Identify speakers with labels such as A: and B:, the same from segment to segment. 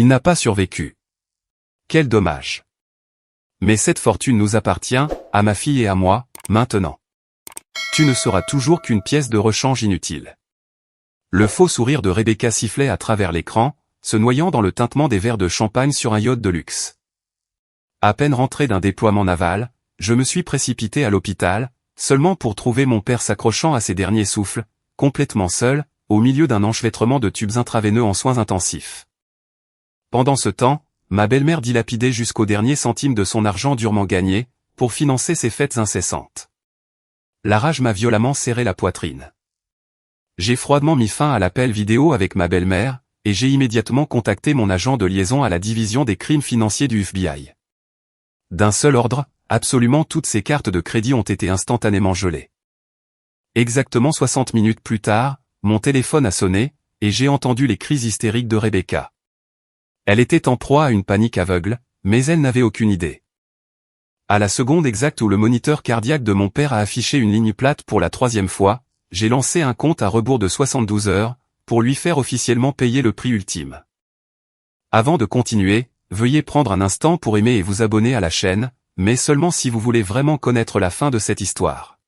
A: Il n'a pas survécu. Quel dommage. Mais cette fortune nous appartient, à ma fille et à moi, maintenant. Tu ne seras toujours qu'une pièce de rechange inutile. Le faux sourire de Rebecca sifflait à travers l'écran, se noyant dans le tintement des verres de champagne sur un yacht de luxe. À peine rentré d'un déploiement naval, je me suis précipité à l'hôpital, seulement pour trouver mon père s'accrochant à ses derniers souffles, complètement seul, au milieu d'un enchevêtrement de tubes intraveineux en soins intensifs. Pendant ce temps, ma belle-mère dilapidait jusqu'au dernier centime de son argent durement gagné, pour financer ses fêtes incessantes. La rage m'a violemment serré la poitrine. J'ai froidement mis fin à l'appel vidéo avec ma belle-mère, et j'ai immédiatement contacté mon agent de liaison à la division des crimes financiers du FBI. D'un seul ordre, absolument toutes ses cartes de crédit ont été instantanément gelées. Exactement 60 minutes plus tard, mon téléphone a sonné, et j'ai entendu les cris hystériques de Rebecca. Elle était en proie à une panique aveugle, mais elle n'avait aucune idée. À la seconde exacte où le moniteur cardiaque de mon père a affiché une ligne plate pour la 3e fois, j'ai lancé un compte à rebours de 72 heures, pour lui faire officiellement payer le prix ultime. Avant de continuer, veuillez prendre un instant pour aimer et vous abonner à la chaîne, mais seulement si vous voulez vraiment connaître la fin de cette histoire.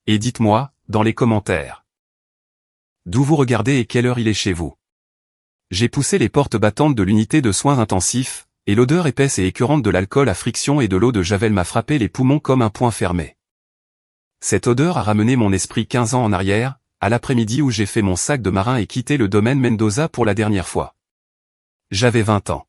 A: Et dites-moi, dans les commentaires, d'où vous regardez et quelle heure il est chez vous. J'ai poussé les portes battantes de l'unité de soins intensifs, et l'odeur épaisse et écœurante de l'alcool à friction et de l'eau de javel m'a frappé les poumons comme un poing fermé. Cette odeur a ramené mon esprit 15 ans en arrière, à l'après-midi où j'ai fait mon sac de marin et quitté le domaine Mendoza pour la dernière fois. J'avais 20 ans.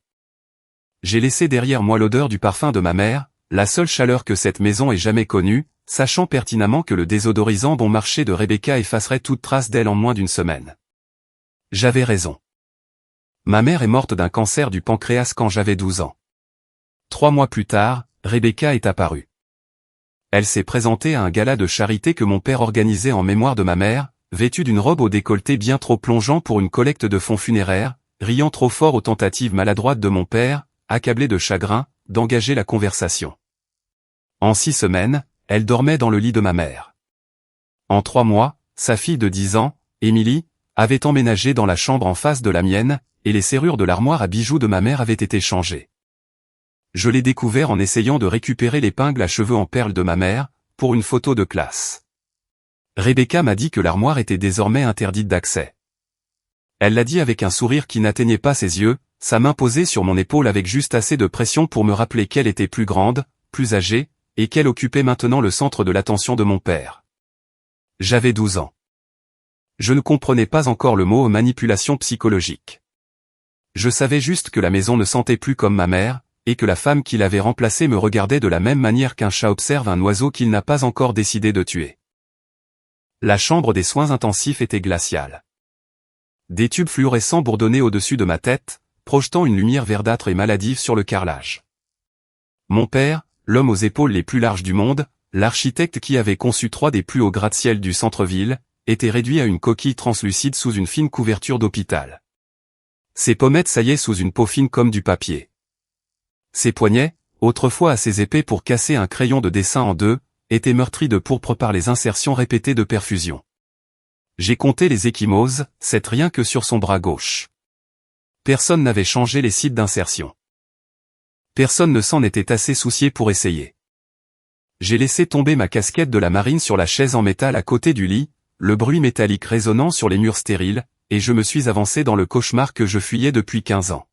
A: J'ai laissé derrière moi l'odeur du parfum de ma mère, la seule chaleur que cette maison ait jamais connue, sachant pertinemment que le désodorisant bon marché de Rebecca effacerait toute trace d'elle en moins d'une semaine. J'avais raison. Ma mère est morte d'un cancer du pancréas quand j'avais 12 ans. 3 mois plus tard, Rebecca est apparue. Elle s'est présentée à un gala de charité que mon père organisait en mémoire de ma mère, vêtue d'une robe au décolleté bien trop plongeant pour une collecte de fonds funéraires, riant trop fort aux tentatives maladroites de mon père, accablé de chagrin, d'engager la conversation. En 6 semaines, elle dormait dans le lit de ma mère. En 3 mois, sa fille de 10 ans, Émilie, avait emménagé dans la chambre en face de la mienne, et les serrures de l'armoire à bijoux de ma mère avaient été changées. Je l'ai découvert en essayant de récupérer l'épingle à cheveux en perles de ma mère, pour une photo de classe. Rebecca m'a dit que l'armoire était désormais interdite d'accès. Elle l'a dit avec un sourire qui n'atteignait pas ses yeux, sa main posée sur mon épaule avec juste assez de pression pour me rappeler qu'elle était plus grande, plus âgée, et qu'elle occupait maintenant le centre de l'attention de mon père. J'avais 12 ans. Je ne comprenais pas encore le mot manipulation psychologique. Je savais juste que la maison ne sentait plus comme ma mère, et que la femme qui l'avait remplacée me regardait de la même manière qu'un chat observe un oiseau qu'il n'a pas encore décidé de tuer. La chambre des soins intensifs était glaciale. Des tubes fluorescents bourdonnaient au-dessus de ma tête, projetant une lumière verdâtre et maladive sur le carrelage. Mon père, l'homme aux épaules les plus larges du monde, l'architecte qui avait conçu 3 des plus hauts gratte-ciel du centre-ville, était réduit à une coquille translucide sous une fine couverture d'hôpital. Ses pommettes saillaient sous une peau fine comme du papier. Ses poignets, autrefois assez épais pour casser un crayon de dessin en deux, étaient meurtris de pourpre par les insertions répétées de perfusion. J'ai compté les ecchymoses, 7 rien que sur son bras gauche. Personne n'avait changé les sites d'insertion. Personne ne s'en était assez soucié pour essayer. J'ai laissé tomber ma casquette de la marine sur la chaise en métal à côté du lit, le bruit métallique résonnant sur les murs stériles, et je me suis avancé dans le cauchemar que je fuyais depuis 15 ans.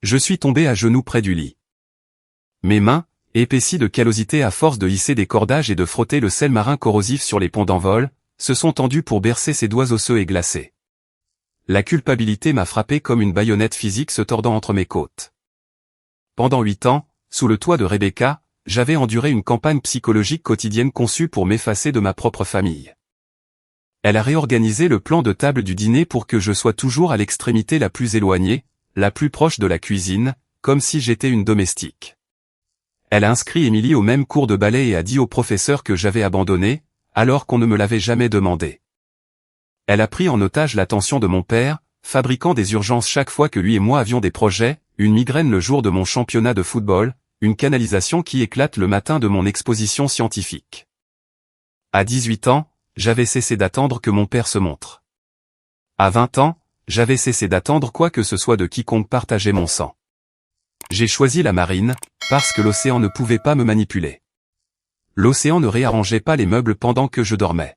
A: Je suis tombé à genoux près du lit. Mes mains, épaissies de callosité à force de hisser des cordages et de frotter le sel marin corrosif sur les ponts d'envol, se sont tendues pour bercer ses doigts osseux et glacés. La culpabilité m'a frappé comme une baïonnette physique se tordant entre mes côtes. Pendant 8 ans, sous le toit de Rebecca, j'avais enduré une campagne psychologique quotidienne conçue pour m'effacer de ma propre famille. Elle a réorganisé le plan de table du dîner pour que je sois toujours à l'extrémité la plus éloignée, la plus proche de la cuisine, comme si j'étais une domestique. Elle a inscrit Émilie au même cours de ballet et a dit au professeur que j'avais abandonné, alors qu'on ne me l'avait jamais demandé. Elle a pris en otage l'attention de mon père, fabriquant des urgences chaque fois que lui et moi avions des projets, une migraine le jour de mon championnat de football, une canalisation qui éclate le matin de mon exposition scientifique. À 18 ans, j'avais cessé d'attendre que mon père se montre. À 20 ans, j'avais cessé d'attendre quoi que ce soit de quiconque partageait mon sang. J'ai choisi la marine, parce que l'océan ne pouvait pas me manipuler. L'océan ne réarrangeait pas les meubles pendant que je dormais.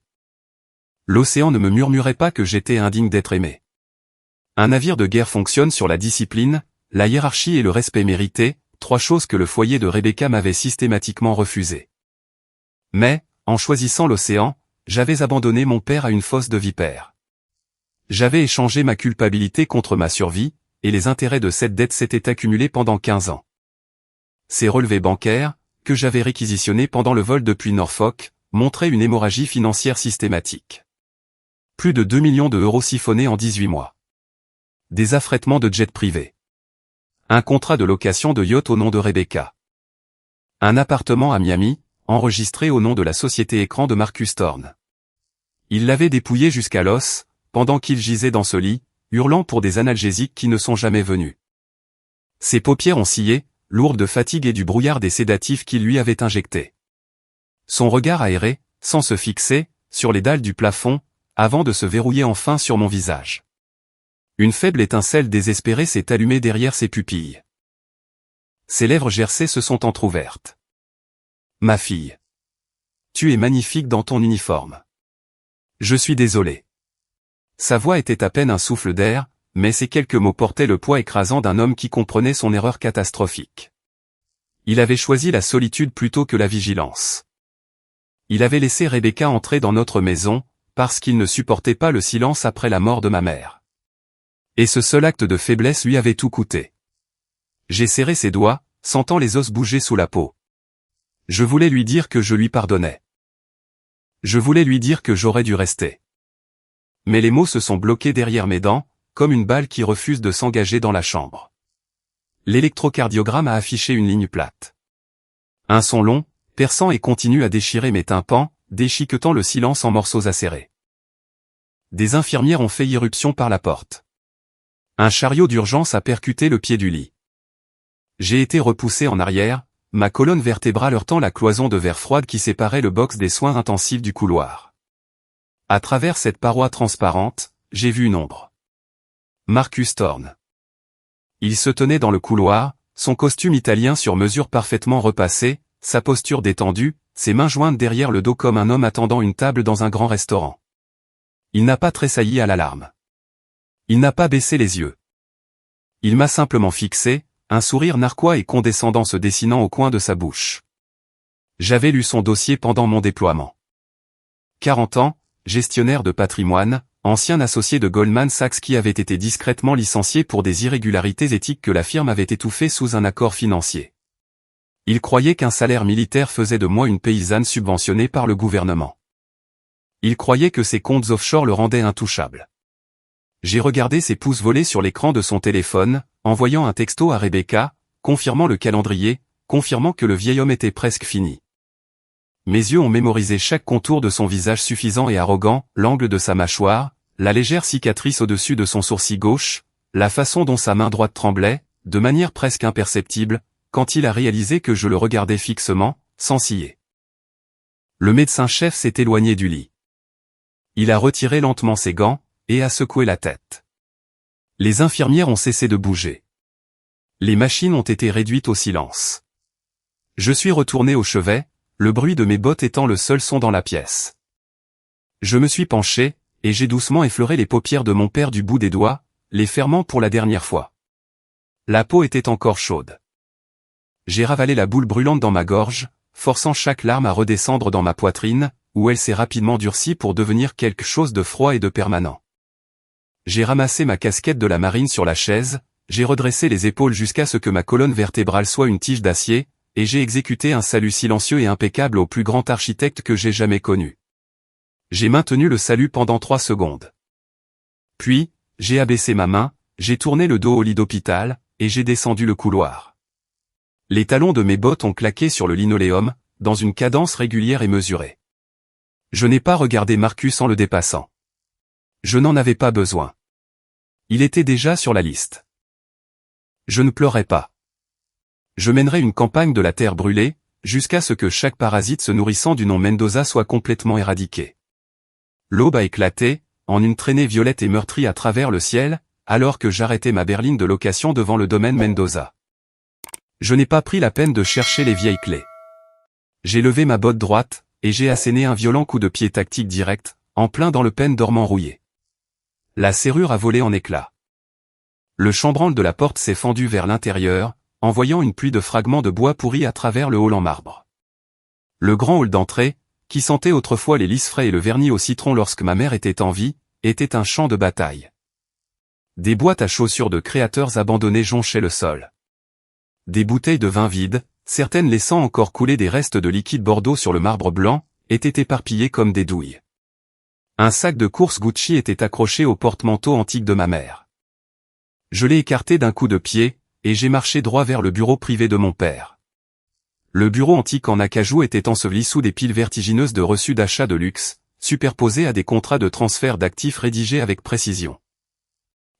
A: L'océan ne me murmurait pas que j'étais indigne d'être aimé. Un navire de guerre fonctionne sur la discipline, la hiérarchie et le respect mérité, 3 choses que le foyer de Rebecca m'avait systématiquement refusées. Mais, en choisissant l'océan, j'avais abandonné mon père à une fosse de vipères. J'avais échangé ma culpabilité contre ma survie, et les intérêts de cette dette s'étaient accumulés pendant 15 ans. Ces relevés bancaires, que j'avais réquisitionnés pendant le vol depuis Norfolk, montraient une hémorragie financière systématique. Plus de 2 millions d'euros siphonnés en 18 mois. Des affrètements de jets privés. Un contrat de location de yacht au nom de Rebecca. Un appartement à Miami, enregistré au nom de la société écran de Marcus Thorne. Il l'avait dépouillé jusqu'à l'os, pendant qu'il gisait dans ce lit, hurlant pour des analgésiques qui ne sont jamais venus. Ses paupières ont scié, lourdes de fatigue et du brouillard des sédatifs qu'il lui avait injectés. Son regard aéré, sans se fixer, sur les dalles du plafond, avant de se verrouiller enfin sur mon visage. Une faible étincelle désespérée s'est allumée derrière ses pupilles. Ses lèvres gercées se sont entr'ouvertes. Ma fille. Tu es magnifique dans ton uniforme. Je suis désolé. Sa voix était à peine un souffle d'air, mais ces quelques mots portaient le poids écrasant d'un homme qui comprenait son erreur catastrophique. Il avait choisi la solitude plutôt que la vigilance. Il avait laissé Rebecca entrer dans notre maison, parce qu'il ne supportait pas le silence après la mort de ma mère. Et ce seul acte de faiblesse lui avait tout coûté. J'ai serré ses doigts, sentant les os bouger sous la peau. Je voulais lui dire que je lui pardonnais. Je voulais lui dire que j'aurais dû rester. Mais les mots se sont bloqués derrière mes dents, comme une balle qui refuse de s'engager dans la chambre. L'électrocardiogramme a affiché une ligne plate. Un son long, perçant et continu à déchirer mes tympans, déchiquetant le silence en morceaux acérés. Des infirmières ont fait irruption par la porte. Un chariot d'urgence a percuté le pied du lit. J'ai été repoussé en arrière, ma colonne vertébrale heurtant la cloison de verre froide qui séparait le box des soins intensifs du couloir. À travers cette paroi transparente, j'ai vu une ombre. Marcus Thorne. Il se tenait dans le couloir, son costume italien sur mesure parfaitement repassé, sa posture détendue, ses mains jointes derrière le dos comme un homme attendant une table dans un grand restaurant. Il n'a pas tressailli à l'alarme. Il n'a pas baissé les yeux. Il m'a simplement fixé, un sourire narquois et condescendant se dessinant au coin de sa bouche. J'avais lu son dossier pendant mon déploiement. 40 ans, gestionnaire de patrimoine, ancien associé de Goldman Sachs qui avait été discrètement licencié pour des irrégularités éthiques que la firme avait étouffées sous un accord financier. Il croyait qu'un salaire militaire faisait de moi une paysanne subventionnée par le gouvernement. Il croyait que ses comptes offshore le rendaient intouchable. J'ai regardé ses pouces voler sur l'écran de son téléphone, envoyant un texto à Rebecca, confirmant le calendrier, confirmant que le vieil homme était presque fini. Mes yeux ont mémorisé chaque contour de son visage suffisant et arrogant, l'angle de sa mâchoire, la légère cicatrice au-dessus de son sourcil gauche, la façon dont sa main droite tremblait, de manière presque imperceptible, quand il a réalisé que je le regardais fixement, sans ciller. Le médecin-chef s'est éloigné du lit. Il a retiré lentement ses gants, et a secoué la tête. Les infirmières ont cessé de bouger. Les machines ont été réduites au silence. Je suis retourné au chevet, le bruit de mes bottes étant le seul son dans la pièce. Je me suis penché, et j'ai doucement effleuré les paupières de mon père du bout des doigts, les fermant pour la dernière fois. La peau était encore chaude. J'ai ravalé la boule brûlante dans ma gorge, forçant chaque larme à redescendre dans ma poitrine, où elle s'est rapidement durcie pour devenir quelque chose de froid et de permanent. J'ai ramassé ma casquette de la marine sur la chaise, j'ai redressé les épaules jusqu'à ce que ma colonne vertébrale soit une tige d'acier, et j'ai exécuté un salut silencieux et impeccable au plus grand architecte que j'ai jamais connu. J'ai maintenu le salut pendant 3 secondes. Puis, j'ai abaissé ma main, j'ai tourné le dos au lit d'hôpital, et j'ai descendu le couloir. Les talons de mes bottes ont claqué sur le linoléum, dans une cadence régulière et mesurée. Je n'ai pas regardé Marcus en le dépassant. Je n'en avais pas besoin. Il était déjà sur la liste. Je ne pleurais pas. Je mènerai une campagne de la terre brûlée, jusqu'à ce que chaque parasite se nourrissant du nom Mendoza soit complètement éradiqué. L'aube a éclaté, en une traînée violette et meurtrie à travers le ciel, alors que j'arrêtais ma berline de location devant le domaine Mendoza. Je n'ai pas pris la peine de chercher les vieilles clés. J'ai levé ma botte droite, et j'ai asséné un violent coup de pied tactique direct, en plein dans le pêne dormant rouillé. La serrure a volé en éclats. Le chambranle de la porte s'est fendu vers l'intérieur, envoyant une pluie de fragments de bois pourris à travers le hall en marbre. Le grand hall d'entrée, qui sentait autrefois les lys frais et le vernis au citron lorsque ma mère était en vie, était un champ de bataille. Des boîtes à chaussures de créateurs abandonnés jonchaient le sol. Des bouteilles de vin vides, certaines laissant encore couler des restes de liquide Bordeaux sur le marbre blanc, étaient éparpillées comme des douilles. Un sac de course Gucci était accroché au porte-manteau antique de ma mère. Je l'ai écarté d'un coup de pied, et j'ai marché droit vers le bureau privé de mon père. Le bureau antique en acajou était enseveli sous des piles vertigineuses de reçus d'achat de luxe, superposés à des contrats de transfert d'actifs rédigés avec précision.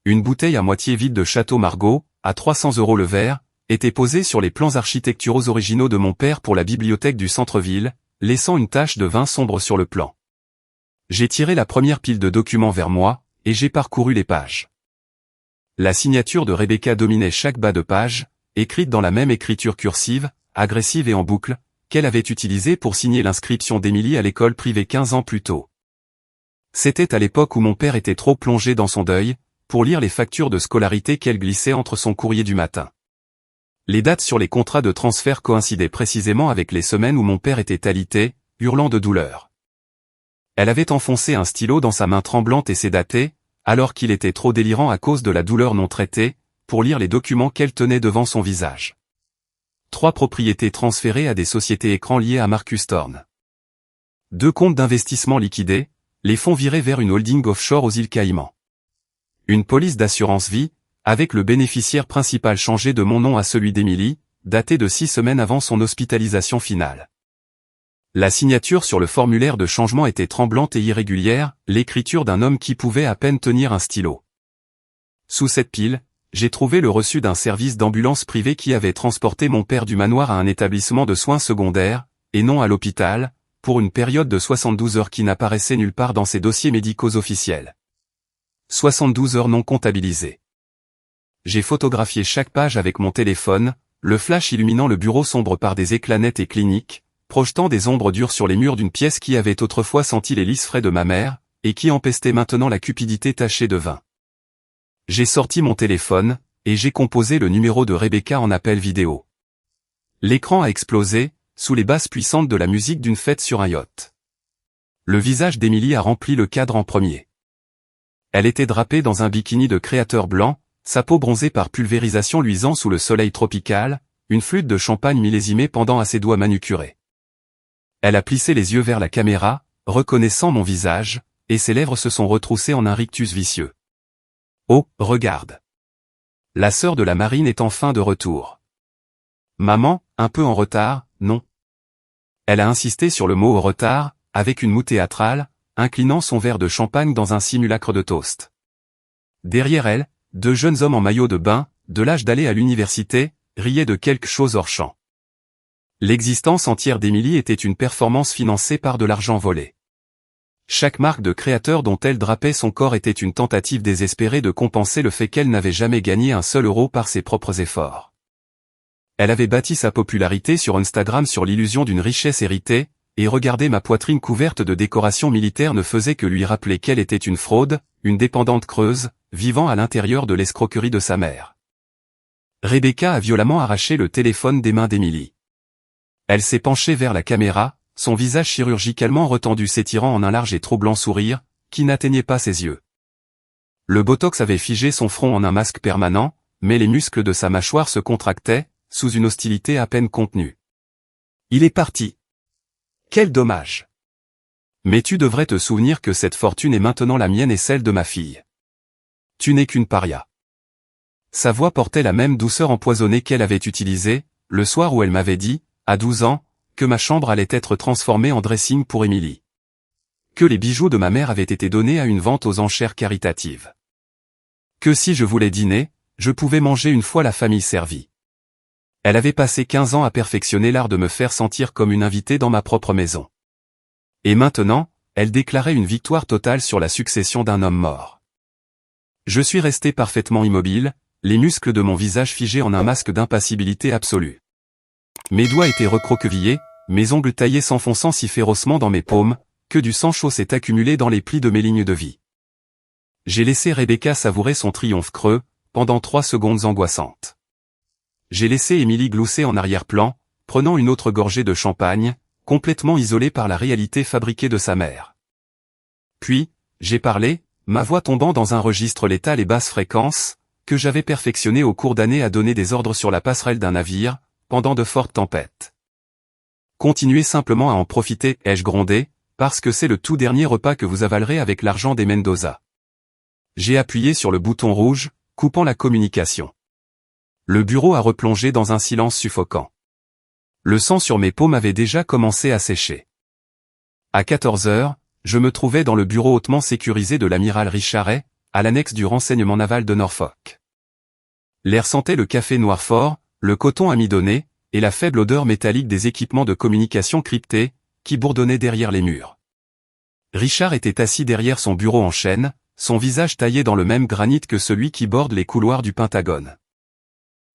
A: Une bouteille à moitié vide de Château Margaux, à 300 € le verre, était posée sur les plans architecturaux originaux de mon père pour la bibliothèque du centre-ville, laissant une tache de vin sombre sur le plan. J'ai tiré la première pile de documents vers moi, et j'ai parcouru les pages. La signature de Rebecca dominait chaque bas de page, écrite dans la même écriture cursive, agressive et en boucle, qu'elle avait utilisée pour signer l'inscription d'Émilie à l'école privée 15 ans plus tôt. C'était à l'époque où mon père était trop plongé dans son deuil, pour lire les factures de scolarité qu'elle glissait entre son courrier du matin. Les dates sur les contrats de transfert coïncidaient précisément avec les semaines où mon père était alité, hurlant de douleur. Elle avait enfoncé un stylo dans sa main tremblante et sédatée, alors qu'il était trop délirant à cause de la douleur non traitée, pour lire les documents qu'elle tenait devant son visage. 3 propriétés transférées à des sociétés écrans liées à Marcus Thorne. 2 comptes d'investissement liquidés, les fonds virés vers une holding offshore aux îles Caïmans. Une police d'assurance vie, avec le bénéficiaire principal changé de mon nom à celui d'Émilie, daté de 6 semaines avant son hospitalisation finale. La signature sur le formulaire de changement était tremblante et irrégulière, l'écriture d'un homme qui pouvait à peine tenir un stylo. Sous cette pile, j'ai trouvé le reçu d'un service d'ambulance privée qui avait transporté mon père du manoir à un établissement de soins secondaires, et non à l'hôpital, pour une période de 72 heures qui n'apparaissait nulle part dans ses dossiers médicaux officiels. 72 heures non comptabilisées. J'ai photographié chaque page avec mon téléphone, le flash illuminant le bureau sombre par des éclats nets et cliniques, projetant des ombres dures sur les murs d'une pièce qui avait autrefois senti les lys frais de ma mère, et qui empestait maintenant la cupidité tachée de vin. J'ai sorti mon téléphone, et j'ai composé le numéro de Rebecca en appel vidéo. L'écran a explosé, sous les basses puissantes de la musique d'une fête sur un yacht. Le visage d'Émilie a rempli le cadre en premier. Elle était drapée dans un bikini de créateur blanc, sa peau bronzée par pulvérisation luisant sous le soleil tropical, une flûte de champagne millésimée pendant à ses doigts manucurés. Elle a plissé les yeux vers la caméra, reconnaissant mon visage, et ses lèvres se sont retroussées en un rictus vicieux. Oh, regarde. La sœur de la marine est enfin de retour. Maman, un peu en retard, non. Elle a insisté sur le mot au retard, avec une moue théâtrale, inclinant son verre de champagne dans un simulacre de toast. Derrière elle, 2 jeunes hommes en maillot de bain, de l'âge d'aller à l'université, riaient de quelque chose hors champ. L'existence entière d'Émilie était une performance financée par de l'argent volé. Chaque marque de créateur dont elle drapait son corps était une tentative désespérée de compenser le fait qu'elle n'avait jamais gagné un seul euro par ses propres efforts. Elle avait bâti sa popularité sur Instagram sur l'illusion d'une richesse héritée, et regarder ma poitrine couverte de décorations militaires ne faisait que lui rappeler qu'elle était une fraude, une dépendante creuse, vivant à l'intérieur de l'escroquerie de sa mère. Rebecca a violemment arraché le téléphone des mains d'Émilie. Elle s'est penchée vers la caméra, son visage chirurgicalement retendu s'étirant en un large et troublant sourire, qui n'atteignait pas ses yeux. Le botox avait figé son front en un masque permanent, mais les muscles de sa mâchoire se contractaient, sous une hostilité à peine contenue. Il est parti. Quel dommage. Mais tu devrais te souvenir que cette fortune est maintenant la mienne et celle de ma fille. Tu n'es qu'une paria. Sa voix portait la même douceur empoisonnée qu'elle avait utilisée, le soir où elle m'avait dit, à 12 ans, que ma chambre allait être transformée en dressing pour Émilie. Que les bijoux de ma mère avaient été donnés à une vente aux enchères caritatives. Que si je voulais dîner, je pouvais manger une fois la famille servie. Elle avait passé 15 ans à perfectionner l'art de me faire sentir comme une invitée dans ma propre maison. Et maintenant, elle déclarait une victoire totale sur la succession d'un homme mort. Je suis resté parfaitement immobile, les muscles de mon visage figés en un masque d'impassibilité absolue. Mes doigts étaient recroquevillés, mes ongles taillés s'enfonçant si férocement dans mes paumes, que du sang chaud s'est accumulé dans les plis de mes lignes de vie. J'ai laissé Rebecca savourer son triomphe creux, pendant 3 secondes angoissantes. J'ai laissé Émilie glousser en arrière-plan, prenant une autre gorgée de champagne, complètement isolée par la réalité fabriquée de sa mère. Puis, j'ai parlé, ma voix tombant dans un registre létal et basse fréquence, que j'avais perfectionné au cours d'années à donner des ordres sur la passerelle d'un navire, pendant de fortes tempêtes. Continuez simplement à en profiter, ai-je grondé, parce que c'est le tout dernier repas que vous avalerez avec l'argent des Mendoza. J'ai appuyé sur le bouton rouge, coupant la communication. Le bureau a replongé dans un silence suffocant. Le sang sur mes paumes avait déjà commencé à sécher. À 14 heures, je me trouvais dans le bureau hautement sécurisé de l'amiral Richaret, à l'annexe du renseignement naval de Norfolk. L'air sentait le café noir fort, le coton amidonné, et la faible odeur métallique des équipements de communication cryptés, qui bourdonnaient derrière les murs. Richard était assis derrière son bureau en chêne, son visage taillé dans le même granit que celui qui borde les couloirs du Pentagone.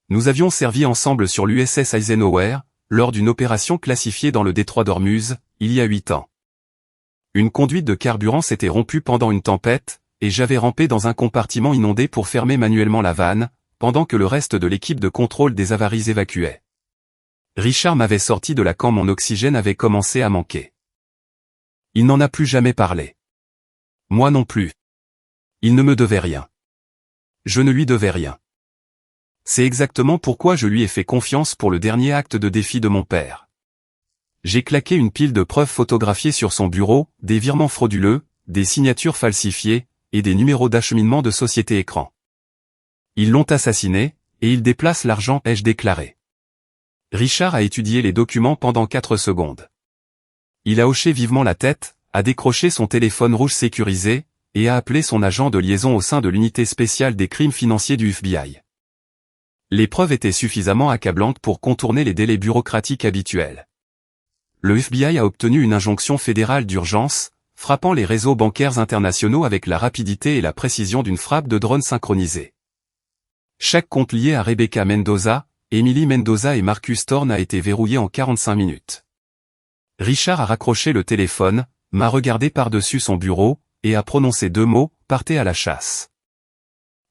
A: Nous avions servi ensemble sur l'USS Eisenhower, lors d'une opération classifiée dans le détroit d'Ormuz, il y a 8 ans. Une conduite de carburant s'était rompue pendant une tempête, et j'avais rampé dans un compartiment inondé pour fermer manuellement la vanne, pendant que le reste de l'équipe de contrôle des avaries évacuait. Richard m'avait sorti de là quand mon oxygène avait commencé à manquer. Il n'en a plus jamais parlé. Moi non plus. Il ne me devait rien. Je ne lui devais rien. C'est exactement pourquoi je lui ai fait confiance pour le dernier acte de défi de mon père. J'ai claqué une pile de preuves photographiées sur son bureau, des virements frauduleux, des signatures falsifiées, et des numéros d'acheminement de société écran. Ils l'ont assassiné, et ils déplacent l'argent, ai-je déclaré. Richard a étudié les documents pendant 4 secondes. Il a hoché vivement la tête, a décroché son téléphone rouge sécurisé, et a appelé son agent de liaison au sein de l'unité spéciale des crimes financiers du FBI. Les preuves étaient suffisamment accablantes pour contourner les délais bureaucratiques habituels. Le FBI a obtenu une injonction fédérale d'urgence, frappant les réseaux bancaires internationaux avec la rapidité et la précision d'une frappe de drone synchronisée. Chaque compte lié à Rebecca Mendoza, Emily Mendoza et Marcus Thorne a été verrouillé en 45 minutes. Richard a raccroché le téléphone, m'a regardé par-dessus son bureau, et a prononcé 2 mots, partez à la chasse.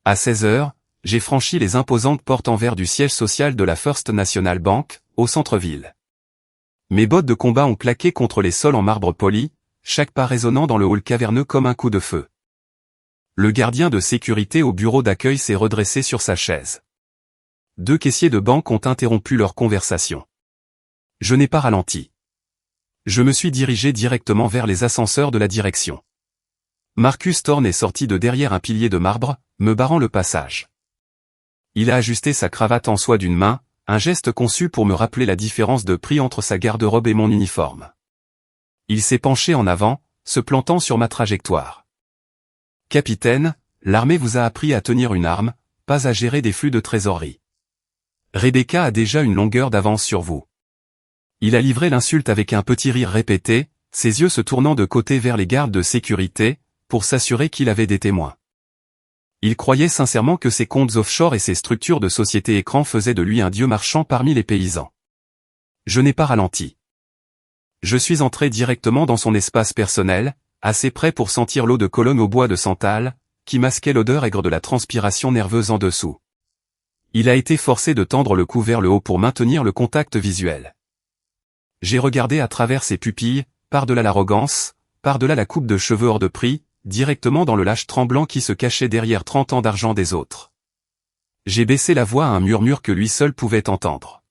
A: À 16 heures, j'ai franchi les imposantes portes en verre du siège social de la First National Bank, au centre-ville. Mes bottes de combat ont claqué contre les sols en marbre poli, chaque pas résonnant dans le hall caverneux comme un coup de feu. Le gardien de sécurité au bureau d'accueil s'est redressé sur sa chaise. 2 caissiers de banque ont interrompu leur conversation. Je n'ai pas ralenti. Je me suis dirigé directement vers les ascenseurs de la direction. Marcus Thorne est sorti de derrière un pilier de marbre, me barrant le passage. Il a ajusté sa cravate en soie d'une main, un geste conçu pour me rappeler la différence de prix entre sa garde-robe et mon uniforme. Il s'est penché en avant, se plantant sur ma trajectoire. « Capitaine, l'armée vous a appris à tenir une arme, pas à gérer des flux de trésorerie. Rebecca a déjà une longueur d'avance sur vous. » Il a livré l'insulte avec un petit rire répété, ses yeux se tournant de côté vers les gardes de sécurité, pour s'assurer qu'il avait des témoins. Il croyait sincèrement que ses comptes offshore et ses structures de société écran faisaient de lui un dieu marchand parmi les paysans. Je n'ai pas ralenti. Je suis entré directement dans son espace personnel, assez près pour sentir l'eau de Cologne au bois de santal, qui masquait l'odeur aigre de la transpiration nerveuse en dessous. Il a été forcé de tendre le cou vers le haut pour maintenir le contact visuel. J'ai regardé à travers ses pupilles, par-delà l'arrogance, par-delà la coupe de cheveux hors de prix, directement dans le lâche tremblant qui se cachait derrière 30 ans d'argent des autres. J'ai baissé la voix à un murmure que lui seul pouvait entendre.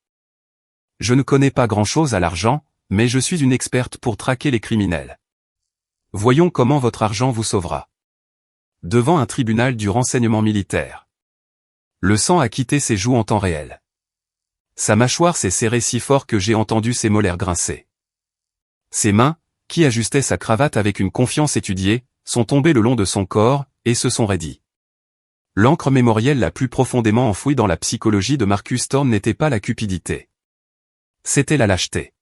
A: Je ne connais pas grand-chose à l'argent, mais je suis une experte pour traquer les criminels. Voyons comment votre argent vous sauvera. Devant un tribunal du renseignement militaire. Le sang a quitté ses joues en temps réel. Sa mâchoire s'est serrée si fort que j'ai entendu ses molaires grincer. Ses mains, qui ajustaient sa cravate avec une confiance étudiée, sont tombées le long de son corps, et se sont raidies. L'encre mémorielle la plus profondément enfouie dans la psychologie de Marcus Thorne n'était pas la cupidité. C'était la lâcheté.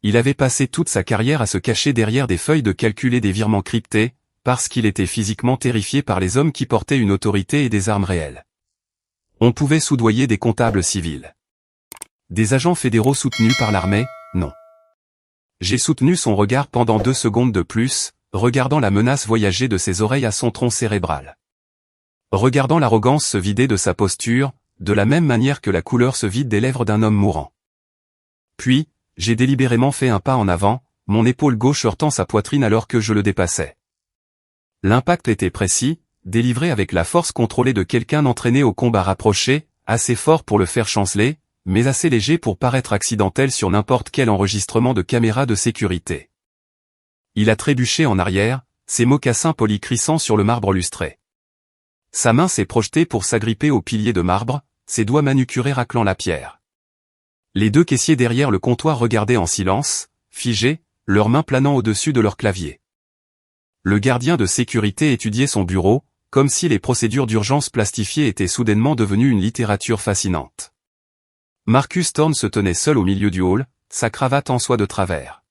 A: Il avait passé toute sa carrière à se cacher derrière des feuilles de calcul et des virements cryptés, parce qu'il était physiquement terrifié par les hommes qui portaient une autorité et des armes réelles. On pouvait soudoyer des comptables civils. Des agents fédéraux soutenus par l'armée, non. J'ai soutenu son regard pendant 2 secondes de plus, regardant la menace voyager de ses oreilles à son tronc cérébral. Regardant l'arrogance se vider de sa posture, de la même manière que la couleur se vide des lèvres d'un homme mourant. Puis, j'ai délibérément fait un pas en avant, mon épaule gauche heurtant sa poitrine alors que je le dépassais. L'impact était précis, délivré avec la force contrôlée de quelqu'un entraîné au combat rapproché, assez fort pour le faire chanceler, mais assez léger pour paraître accidentel sur n'importe quel enregistrement de caméra de sécurité. Il a trébuché en arrière, ses mocassins polis crissant sur le marbre lustré. Sa main s'est projetée pour s'agripper au pilier de marbre, ses doigts manucurés raclant la pierre. Les 2 caissiers derrière le comptoir regardaient en silence, figés, leurs mains planant au-dessus de leur clavier. Le gardien de sécurité étudiait son bureau, comme si les procédures d'urgence plastifiées étaient soudainement devenues une littérature fascinante. Marcus Thorne se tenait seul au milieu du hall, sa cravate en soie de travers.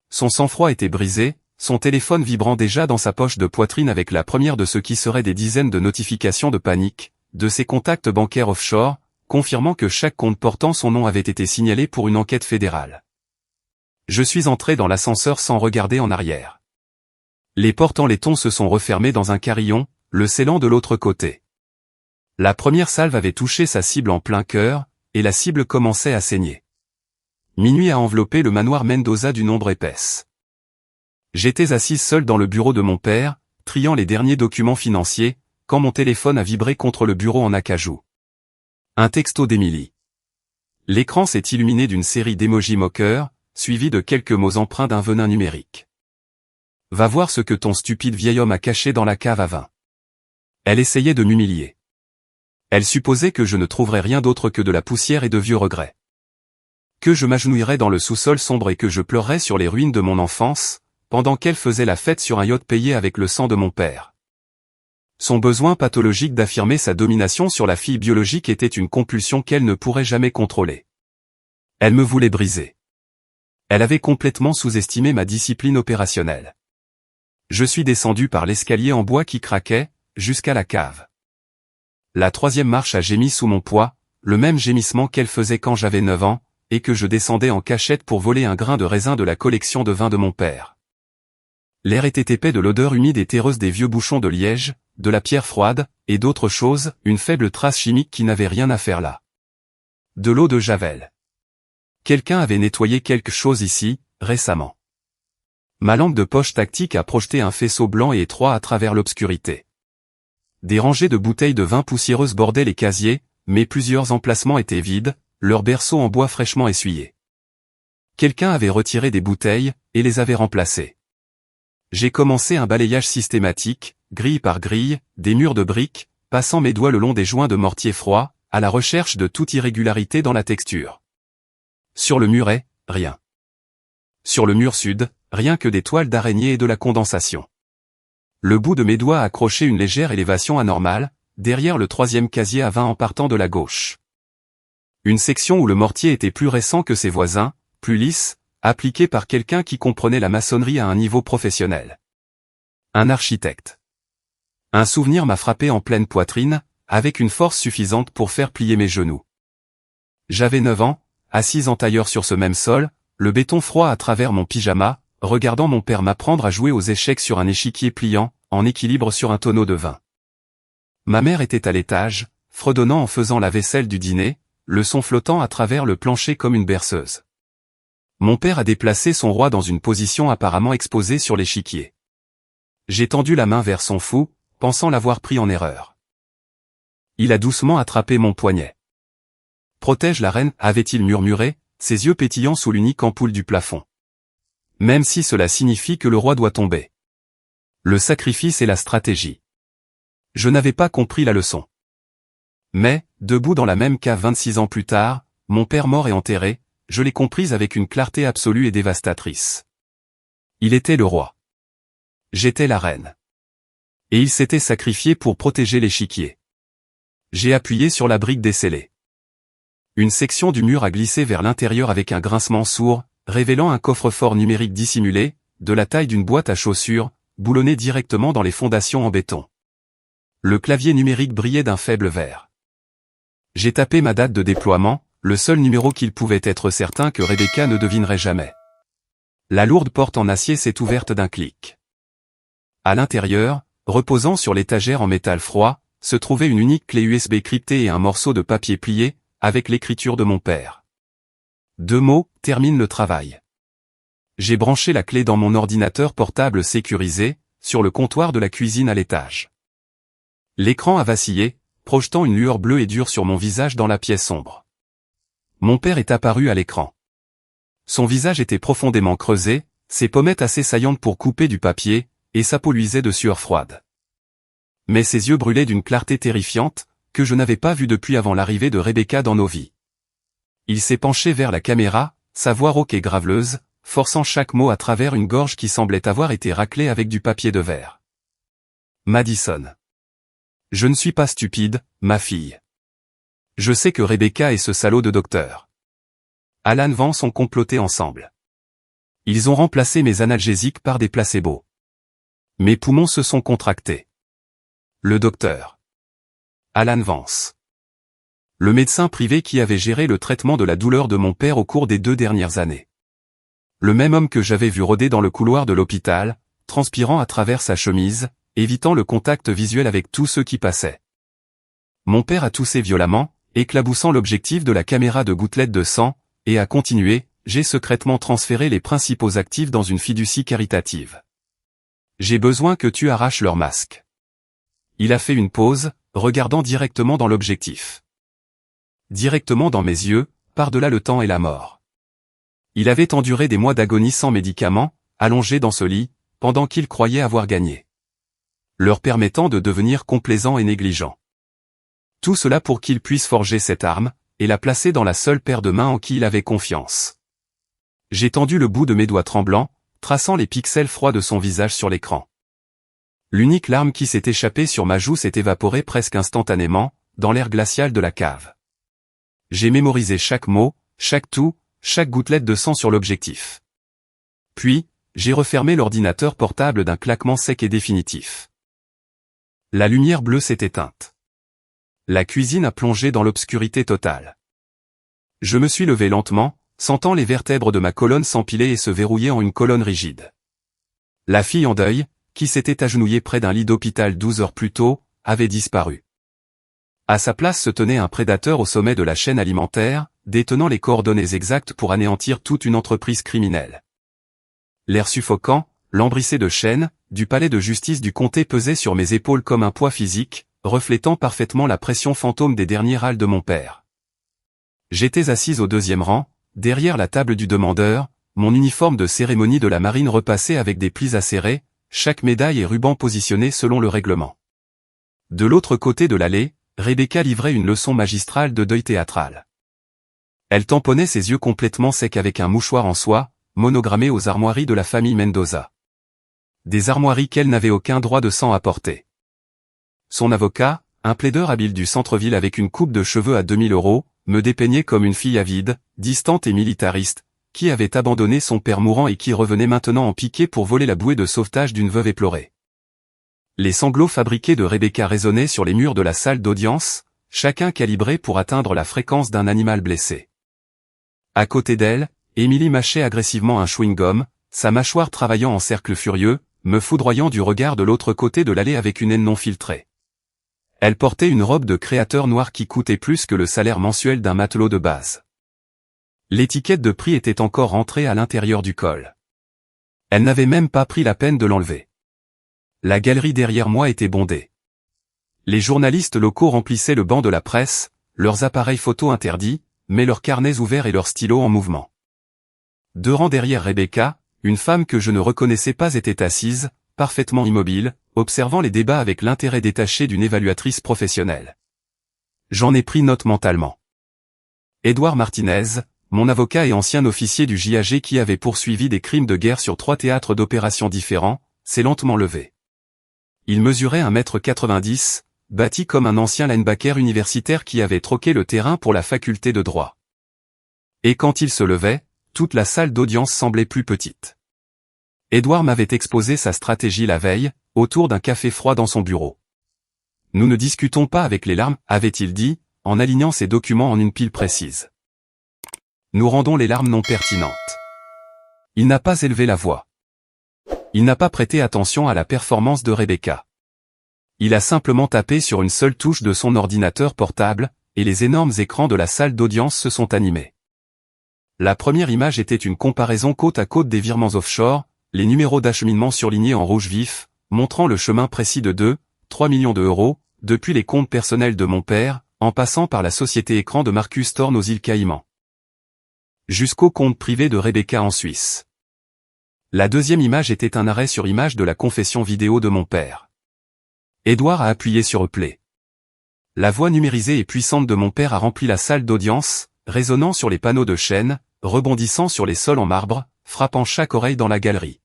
A: Son sang-froid était brisé, son téléphone vibrant déjà dans sa poche de poitrine avec la première de ce qui serait des dizaines de notifications de panique, de ses contacts bancaires offshore, confirmant que chaque compte portant son nom avait été signalé pour une enquête fédérale. Je suis entré dans l'ascenseur sans regarder en arrière. Les portes en laiton se sont refermées dans un carillon, le scellant de l'autre côté. La première salve avait touché sa cible en plein cœur, et la cible commençait à saigner. Minuit a enveloppé le manoir Mendoza d'une ombre épaisse. J'étais assise seule dans le bureau de mon père, triant les derniers documents financiers, quand mon téléphone a vibré contre le bureau en acajou. Un texto d'Emily. L'écran s'est illuminé d'une série d'émojis moqueurs, suivi de quelques mots empreints d'un venin numérique. Va voir ce que ton stupide vieil homme a caché dans la cave à vin. Elle essayait de m'humilier. Elle supposait que je ne trouverais rien d'autre que de la poussière et de vieux regrets. Que je m'agenouillerais dans le sous-sol sombre et que je pleurerais sur les ruines de mon enfance, pendant qu'elle faisait la fête sur un yacht payé avec le sang de mon père. Son besoin pathologique d'affirmer sa domination sur la fille biologique était une compulsion qu'elle ne pourrait jamais contrôler. Elle me voulait briser. Elle avait complètement sous-estimé ma discipline opérationnelle. Je suis descendu par l'escalier en bois qui craquait, jusqu'à la cave. La 3e marche a gémi sous mon poids, le même gémissement qu'elle faisait quand j'avais 9 ans, et que je descendais en cachette pour voler un grain de raisin de la collection de vin de mon père. L'air était épais de l'odeur humide et terreuse des vieux bouchons de liège, de la pierre froide, et d'autres choses, une faible trace chimique qui n'avait rien à faire là. De l'eau de Javel. Quelqu'un avait nettoyé quelque chose ici, récemment. Ma lampe de poche tactique a projeté un faisceau blanc et étroit à travers l'obscurité. Des rangées de bouteilles de vin poussiéreuses bordaient les casiers, mais plusieurs emplacements étaient vides, leurs berceaux en bois fraîchement essuyés. Quelqu'un avait retiré des bouteilles, et les avait remplacées. J'ai commencé un balayage systématique, grille par grille, des murs de briques, passant mes doigts le long des joints de mortier froid, à la recherche de toute irrégularité dans la texture. Sur le muret, rien. Sur le mur sud, rien que des toiles d'araignée et de la condensation. Le bout de mes doigts a accroché une légère élévation anormale, derrière le 3e casier à vin en partant de la gauche. Une section où le mortier était plus récent que ses voisins, plus lisse, appliqué par quelqu'un qui comprenait la maçonnerie à un niveau professionnel. Un architecte. Un souvenir m'a frappé en pleine poitrine, avec une force suffisante pour faire plier mes genoux. J'avais 9 ans, assise en tailleur sur ce même sol, le béton froid à travers mon pyjama, regardant mon père m'apprendre à jouer aux échecs sur un échiquier pliant, en équilibre sur un tonneau de vin. Ma mère était à l'étage, fredonnant en faisant la vaisselle du dîner, le son flottant à travers le plancher comme une berceuse. Mon père a déplacé son roi dans une position apparemment exposée sur l'échiquier. J'ai tendu la main vers son fou, pensant l'avoir pris en erreur. Il a doucement attrapé mon poignet. « Protège la reine » avait-il murmuré, ses yeux pétillants sous l'unique ampoule du plafond. Même si cela signifie que le roi doit tomber. Le sacrifice et la stratégie. Je n'avais pas compris la leçon. Mais, debout dans la même cave 26 ans plus tard, mon père mort et enterré, je l'ai comprise avec une clarté absolue et dévastatrice. Il était le roi. J'étais la reine. Et il s'était sacrifié pour protéger l'échiquier. J'ai appuyé sur la brique descellée. Une section du mur a glissé vers l'intérieur avec un grincement sourd, révélant un coffre-fort numérique dissimulé, de la taille d'une boîte à chaussures, boulonné directement dans les fondations en béton. Le clavier numérique brillait d'un faible vert. J'ai tapé ma date de déploiement, le seul numéro qu'il pouvait être certain que Rebecca ne devinerait jamais. La lourde porte en acier s'est ouverte d'un clic. À l'intérieur, reposant sur l'étagère en métal froid, se trouvait une unique clé USB cryptée et un morceau de papier plié, avec l'écriture de mon père. 2 mots, termine le travail. J'ai branché la clé dans mon ordinateur portable sécurisé, sur le comptoir de la cuisine à l'étage. L'écran a vacillé, projetant une lueur bleue et dure sur mon visage dans la pièce sombre. Mon père est apparu à l'écran. Son visage était profondément creusé, ses pommettes assez saillantes pour couper du papier, et sa peau luisait de sueur froide. Mais ses yeux brûlaient d'une clarté terrifiante, que je n'avais pas vue depuis avant l'arrivée de Rebecca dans nos vies. Il s'est penché vers la caméra, sa voix rauque et graveleuse, forçant chaque mot à travers une gorge qui semblait avoir été raclée avec du papier de verre. Madison. Je ne suis pas stupide, ma fille. Je sais que Rebecca et ce salaud de docteur Alan Vance ont comploté ensemble. Ils ont remplacé mes analgésiques par des placebos. Mes poumons se sont contractés. Le docteur Alan Vance. Le médecin privé qui avait géré le traitement de la douleur de mon père au cours des 2 dernières années. Le même homme que j'avais vu rôder dans le couloir de l'hôpital, transpirant à travers sa chemise, évitant le contact visuel avec tous ceux qui passaient. Mon père a toussé violemment, éclaboussant l'objectif de la caméra de gouttelettes de sang, et a continué, j'ai secrètement transféré les principaux actifs dans une fiducie caritative. J'ai besoin que tu arraches leur masque. Il a fait une pause, regardant directement dans l'objectif. Directement dans mes yeux, par-delà le temps et la mort. Il avait enduré des mois d'agonie sans médicaments, allongé dans ce lit, pendant qu'il croyait avoir gagné. Leur permettant de devenir complaisants et négligents. Tout cela pour qu'il puisse forger cette arme, et la placer dans la seule paire de mains en qui il avait confiance. J'ai tendu le bout de mes doigts tremblants, traçant les pixels froids de son visage sur l'écran. L'unique larme qui s'est échappée sur ma joue s'est évaporée presque instantanément, dans l'air glacial de la cave. J'ai mémorisé chaque mot, chaque tout, chaque gouttelette de sang sur l'objectif. Puis, j'ai refermé l'ordinateur portable d'un claquement sec et définitif. La lumière bleue s'est éteinte. La cuisine a plongé dans l'obscurité totale. Je me suis levé lentement, sentant les vertèbres de ma colonne s'empiler et se verrouiller en une colonne rigide. La fille en deuil, qui s'était agenouillée près d'un lit d'hôpital 12 heures plus tôt, avait disparu. À sa place se tenait un prédateur au sommet de la chaîne alimentaire, détenant les coordonnées exactes pour anéantir toute une entreprise criminelle. L'air suffocant, lambrissé de chaînes, du palais de justice du comté pesait sur mes épaules comme un poids physique, reflétant parfaitement la pression fantôme des derniers râles de mon père. J'étais assise au 2e rang, derrière la table du demandeur, mon uniforme de cérémonie de la marine repassé avec des plis acérés, chaque médaille et ruban positionnés selon le règlement. De l'autre côté de l'allée, Rebecca livrait une leçon magistrale de deuil théâtral. Elle tamponnait ses yeux complètement secs avec un mouchoir en soie, monogrammé aux armoiries de la famille Mendoza. Des armoiries qu'elle n'avait aucun droit de sang à porter. Son avocat, un plaideur habile du centre-ville avec une coupe de cheveux à 2000 €, me dépeignait comme une fille avide, distante et militariste, qui avait abandonné son père mourant et qui revenait maintenant en piqué pour voler la bouée de sauvetage d'une veuve éplorée. Les sanglots fabriqués de Rebecca résonnaient sur les murs de la salle d'audience, chacun calibré pour atteindre la fréquence d'un animal blessé. À côté d'elle, Emily mâchait agressivement un chewing-gum, sa mâchoire travaillant en cercle furieux, me foudroyant du regard de l'autre côté de l'allée avec une haine non filtrée. Elle portait une robe de créateur noir qui coûtait plus que le salaire mensuel d'un matelot de base. L'étiquette de prix était encore rentrée à l'intérieur du col. Elle n'avait même pas pris la peine de l'enlever. La galerie derrière moi était bondée. Les journalistes locaux remplissaient le banc de la presse, leurs appareils photo interdits, mais leurs carnets ouverts et leurs stylos en mouvement. 2 rangs derrière Rebecca, une femme que je ne reconnaissais pas était assise, parfaitement immobile, observant les débats avec l'intérêt détaché d'une évaluatrice professionnelle. J'en ai pris note mentalement. Édouard Martinez, mon avocat et ancien officier du JAG qui avait poursuivi des crimes de guerre sur 3 théâtres d'opérations différents, s'est lentement levé. Il mesurait 1,90 m, bâti comme un ancien linebacker universitaire qui avait troqué le terrain pour la faculté de droit. Et quand il se levait, toute la salle d'audience semblait plus petite. Édouard m'avait exposé sa stratégie la veille, autour d'un café froid dans son bureau. Nous ne discutons pas avec les larmes, avait-il dit, en alignant ses documents en une pile précise. Nous rendons les larmes non pertinentes. Il n'a pas élevé la voix. Il n'a pas prêté attention à la performance de Rebecca. Il a simplement tapé sur une seule touche de son ordinateur portable, et les énormes écrans de la salle d'audience se sont animés. La première image était une comparaison côte à côte des virements offshore, les numéros d'acheminement surlignés en rouge vif, montrant le chemin précis de 3 millions d'euros, depuis les comptes personnels de mon père, en passant par la société écran de Marcus Thorne aux îles Caïmans, jusqu'au compte privé de Rebecca en Suisse. La deuxième image était un arrêt sur image de la confession vidéo de mon père. Édouard a appuyé sur Play. La voix numérisée et puissante de mon père a rempli la salle d'audience, résonnant sur les panneaux de chêne, rebondissant sur les sols en marbre, frappant chaque oreille dans la galerie.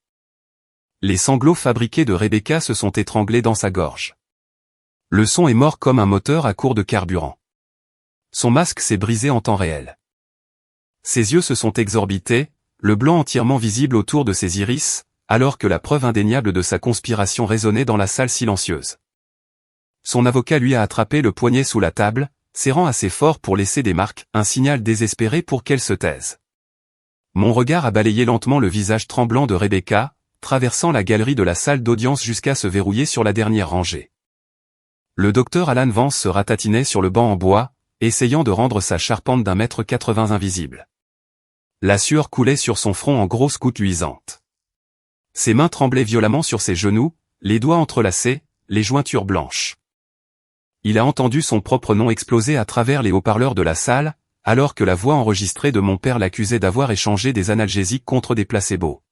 A: Les sanglots fabriqués de Rebecca se sont étranglés dans sa gorge. Le son est mort comme un moteur à court de carburant. Son masque s'est brisé en temps réel. Ses yeux se sont exorbités, le blanc entièrement visible autour de ses iris, alors que la preuve indéniable de sa conspiration résonnait dans la salle silencieuse. Son avocat lui a attrapé le poignet sous la table, serrant assez fort pour laisser des marques, un signal désespéré pour qu'elle se taise. Mon regard a balayé lentement le visage tremblant de Rebecca, traversant la galerie de la salle d'audience jusqu'à se verrouiller sur la dernière rangée. Le docteur Alan Vance se ratatinait sur le banc en bois, essayant de rendre sa charpente d'1,80 m invisible. La sueur coulait sur son front en grosses gouttes luisantes. Ses mains tremblaient violemment sur ses genoux, les doigts entrelacés, les jointures blanches. Il a entendu son propre nom exploser à travers les haut-parleurs de la salle, alors que la voix enregistrée de mon père l'accusait d'avoir échangé des analgésiques contre des placebos.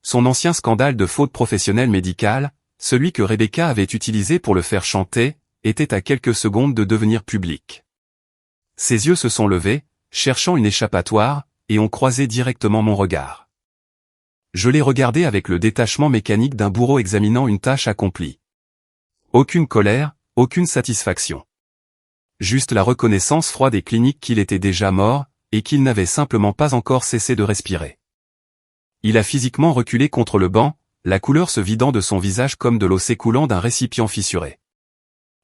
A: Son ancien scandale de faute professionnelle médicale, celui que Rebecca avait utilisé pour le faire chanter, était à quelques secondes de devenir public. Ses yeux se sont levés, cherchant une échappatoire, et ont croisé directement mon regard. Je l'ai regardé avec le détachement mécanique d'un bourreau examinant une tâche accomplie. Aucune colère, aucune satisfaction. Juste la reconnaissance froide et clinique qu'il était déjà mort, et qu'il n'avait simplement pas encore cessé de respirer. Il a physiquement reculé contre le banc, la couleur se vidant de son visage comme de l'eau s'écoulant d'un récipient fissuré.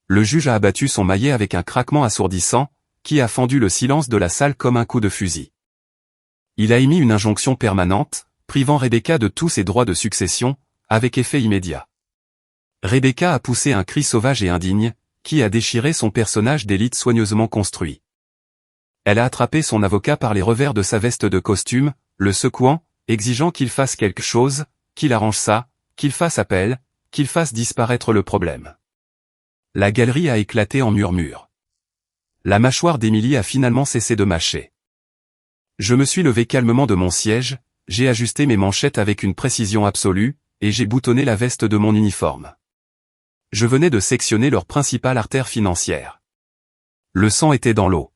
A: Le juge a abattu son maillet avec un craquement assourdissant, qui a fendu le silence de la salle comme un coup de fusil. Il a émis une injonction permanente, privant Rebecca de tous ses droits de succession, avec effet immédiat. Rebecca a poussé un cri sauvage et indigne, qui a déchiré son personnage d'élite soigneusement construit. Elle a attrapé son avocat par les revers de sa veste de costume, le secouant, exigeant qu'il fasse quelque chose, qu'il arrange ça, qu'il fasse appel, qu'il fasse disparaître le problème. La galerie a éclaté en murmures. La mâchoire d'Émilie a finalement cessé de mâcher. Je me suis levé calmement de mon siège, j'ai ajusté mes manchettes avec une précision absolue, et j'ai boutonné la veste de mon uniforme. Je venais de sectionner leur principale artère financière. Le sang était dans l'eau.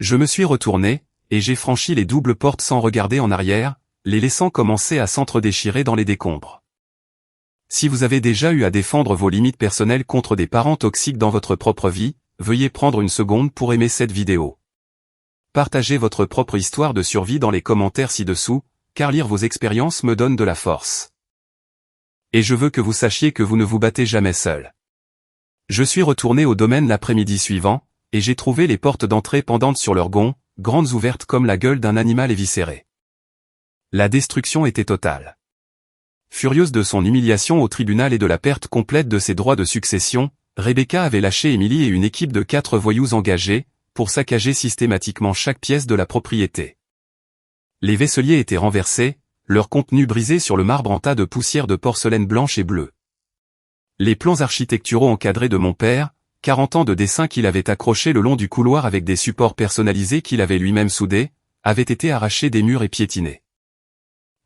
A: Je me suis retourné, et j'ai franchi les doubles portes sans regarder en arrière, les laissant commencer à s'entre-déchirer dans les décombres. Si vous avez déjà eu à défendre vos limites personnelles contre des parents toxiques dans votre propre vie, veuillez prendre une seconde pour aimer cette vidéo. Partagez votre propre histoire de survie dans les commentaires ci-dessous, car lire vos expériences me donne de la force. Et je veux que vous sachiez que vous ne vous battez jamais seul. Je suis retourné au domaine l'après-midi suivant, et j'ai trouvé les portes d'entrée pendantes sur leurs gonds, grandes ouvertes comme la gueule d'un animal éviscéré. La destruction était totale. Furieuse de son humiliation au tribunal et de la perte complète de ses droits de succession, Rebecca avait lâché Émilie et une équipe de 4 voyous engagés, pour saccager systématiquement chaque pièce de la propriété. Les vaisseliers étaient renversés, leur contenu brisé sur le marbre en tas de poussière de porcelaine blanche et bleue. Les plans architecturaux encadrés de mon père, 40 ans de dessins qu'il avait accrochés le long du couloir avec des supports personnalisés qu'il avait lui-même soudés, avaient été arrachés des murs et piétinés.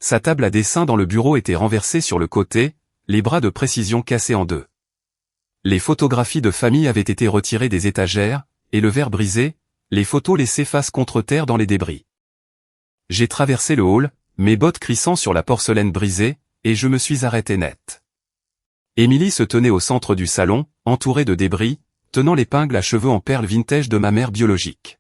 A: Sa table à dessin dans le bureau était renversée sur le côté, les bras de précision cassés en deux. Les photographies de famille avaient été retirées des étagères, et le verre brisé, les photos laissées face contre terre dans les débris. J'ai traversé le hall, mes bottes crissant sur la porcelaine brisée, et je me suis arrêté net. Émilie se tenait au centre du salon, entourée de débris, tenant l'épingle à cheveux en perles vintage de ma mère biologique.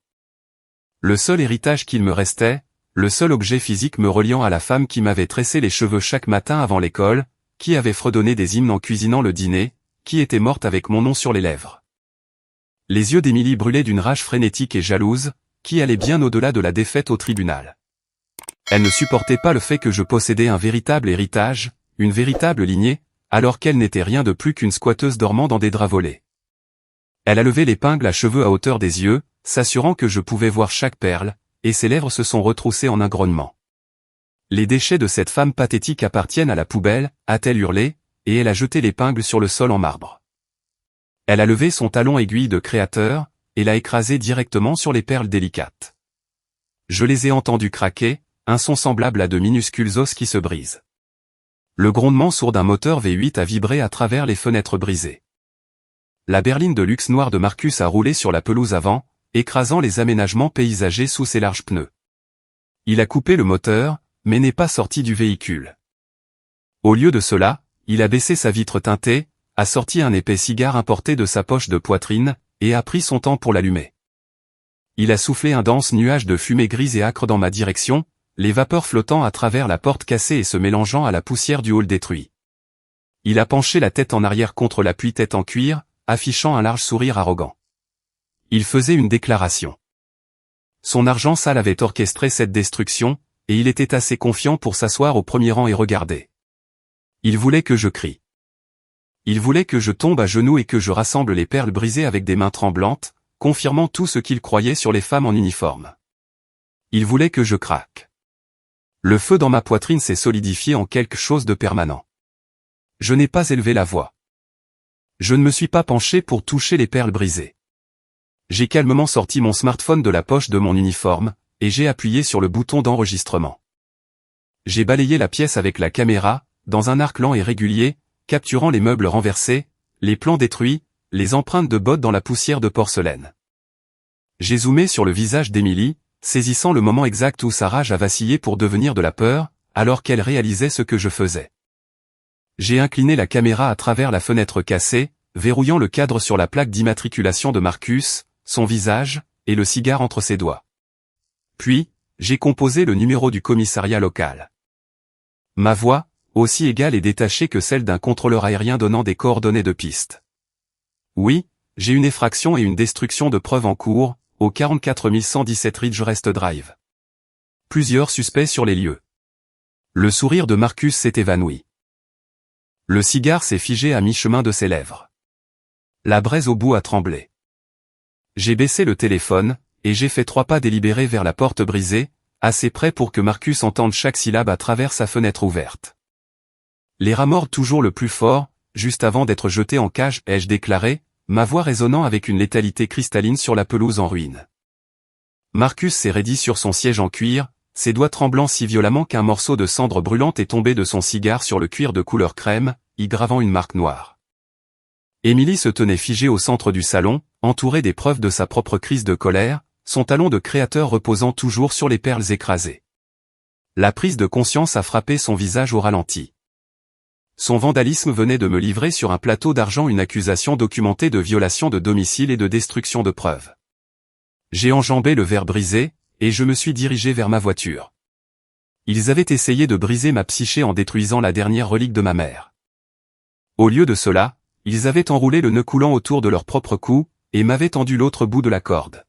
A: Le seul héritage qu'il me restait, le seul objet physique me reliant à la femme qui m'avait tressé les cheveux chaque matin avant l'école, qui avait fredonné des hymnes en cuisinant le dîner, qui était morte avec mon nom sur les lèvres. Les yeux d'Émilie brûlaient d'une rage frénétique et jalouse, qui allait bien au-delà de la défaite au tribunal. Elle ne supportait pas le fait que je possédais un véritable héritage, une véritable lignée, alors qu'elle n'était rien de plus qu'une squatteuse dormant dans des draps volés. Elle a levé l'épingle à cheveux à hauteur des yeux, s'assurant que je pouvais voir chaque perle, et ses lèvres se sont retroussées en un grognement. Les déchets de cette femme pathétique appartiennent à la poubelle, a-t-elle hurlé, et elle a jeté l'épingle sur le sol en marbre. Elle a levé son talon aiguille de créateur, et l'a écrasé directement sur les perles délicates. Je les ai entendues craquer, un son semblable à de minuscules os qui se brisent. Le grondement sourd d'un moteur V8 a vibré à travers les fenêtres brisées. La berline de luxe noire de Marcus a roulé sur la pelouse avant, écrasant les aménagements paysagers sous ses larges pneus. Il a coupé le moteur, mais n'est pas sorti du véhicule. Au lieu de cela, il a baissé sa vitre teintée, a sorti un épais cigare importé de sa poche de poitrine, et a pris son temps pour l'allumer. Il a soufflé un dense nuage de fumée grise et âcre dans ma direction, les vapeurs flottant à travers la porte cassée et se mélangeant à la poussière du hall détruit. Il a penché la tête en arrière contre l'appui-tête en cuir, affichant un large sourire arrogant. Il faisait une déclaration. Son argent sale avait orchestré cette destruction, et il était assez confiant pour s'asseoir au premier rang et regarder. Il voulait que je crie. Il voulait que je tombe à genoux et que je rassemble les perles brisées avec des mains tremblantes, confirmant tout ce qu'il croyait sur les femmes en uniforme. Il voulait que je craque. Le feu dans ma poitrine s'est solidifié en quelque chose de permanent. Je n'ai pas élevé la voix. Je ne me suis pas penché pour toucher les perles brisées. J'ai calmement sorti mon smartphone de la poche de mon uniforme, et j'ai appuyé sur le bouton d'enregistrement. J'ai balayé la pièce avec la caméra, dans un arc lent et régulier, capturant les meubles renversés, les plans détruits, les empreintes de bottes dans la poussière de porcelaine. J'ai zoomé sur le visage d'Émilie, saisissant le moment exact où sa rage a vacillé pour devenir de la peur, alors qu'elle réalisait ce que je faisais. J'ai incliné la caméra à travers la fenêtre cassée, verrouillant le cadre sur la plaque d'immatriculation de Marcus, son visage, et le cigare entre ses doigts. Puis, j'ai composé le numéro du commissariat local. Ma voix, aussi égale et détachée que celle d'un contrôleur aérien donnant des coordonnées de piste. Oui, j'ai une effraction et une destruction de preuves en cours, au 44 117 Ridgecrest Drive. Plusieurs suspects sur les lieux. Le sourire de Marcus s'est évanoui. Le cigare s'est figé à mi-chemin de ses lèvres. La braise au bout a tremblé. J'ai baissé le téléphone, et j'ai fait 3 pas délibérés vers la porte brisée, assez près pour que Marcus entende chaque syllabe à travers sa fenêtre ouverte. Les rats mordent toujours le plus fort, juste avant d'être jeté en cage, ai-je déclaré, ma voix résonnant avec une létalité cristalline sur la pelouse en ruine. Marcus s'est raidi sur son siège en cuir, ses doigts tremblant si violemment qu'un morceau de cendre brûlante est tombé de son cigare sur le cuir de couleur crème, y gravant une marque noire. Émilie se tenait figée au centre du salon, entourée des preuves de sa propre crise de colère, son talon de créateur reposant toujours sur les perles écrasées. La prise de conscience a frappé son visage au ralenti. Son vandalisme venait de me livrer sur un plateau d'argent une accusation documentée de violation de domicile et de destruction de preuves. J'ai enjambé le verre brisé, et je me suis dirigé vers ma voiture. Ils avaient essayé de briser ma psyché en détruisant la dernière relique de ma mère. Au lieu de cela, ils avaient enroulé le nœud coulant autour de leur propre cou, et m'avaient tendu l'autre bout de la corde.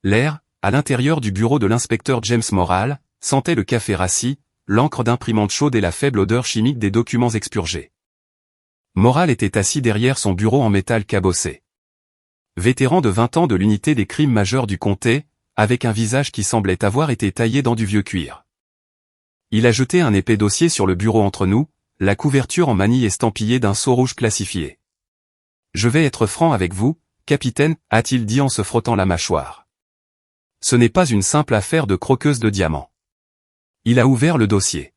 A: L'air, à l'intérieur du bureau de l'inspecteur James Morale, sentait le café rassis, l'encre d'imprimante chaude et la faible odeur chimique des documents expurgés. Morale était assis derrière son bureau en métal cabossé. Vétéran de 20 ans de l'unité des crimes majeurs du comté, avec un visage qui semblait avoir été taillé dans du vieux cuir. Il a jeté un épais dossier sur le bureau entre nous, la couverture en manille estampillée d'un sceau rouge classifié. « Je vais être franc avec vous, capitaine, a-t-il dit en se frottant la mâchoire. Ce n'est pas une simple affaire de croqueuse de diamants. Il a ouvert le dossier.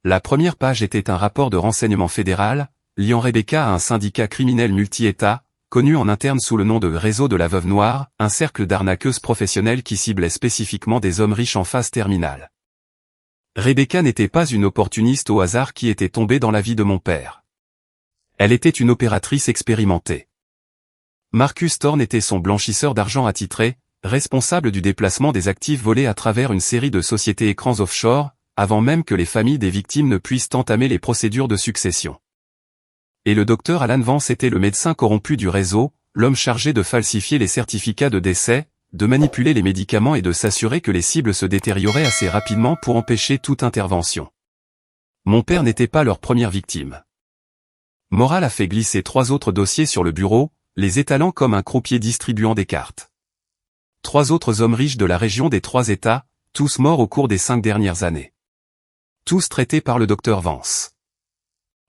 A: La première page était un rapport de renseignement fédéral, liant Rebecca à un syndicat criminel multi-État, connu en interne sous le nom de Réseau de la Veuve Noire, un cercle d'arnaqueuses professionnelles qui ciblait spécifiquement des hommes riches en phase terminale. Rebecca n'était pas une opportuniste au hasard qui était tombée dans la vie de mon père. Elle était une opératrice expérimentée. Marcus Thorne était son blanchisseur d'argent attitré, responsable du déplacement des actifs volés à travers une série de sociétés écrans offshore, avant même que les familles des victimes ne puissent entamer les procédures de succession. Et le docteur Alan Vance était le médecin corrompu du réseau, l'homme chargé de falsifier les certificats de décès, de manipuler les médicaments et de s'assurer que les cibles se détérioraient assez rapidement pour empêcher toute intervention. Mon père n'était pas leur première victime. Moral a fait glisser 3 autres dossiers sur le bureau, les étalant comme un croupier distribuant des cartes. 3 autres hommes riches de la région des 3 États, tous morts au cours des 5 dernières années. Tous traités par le docteur Vance.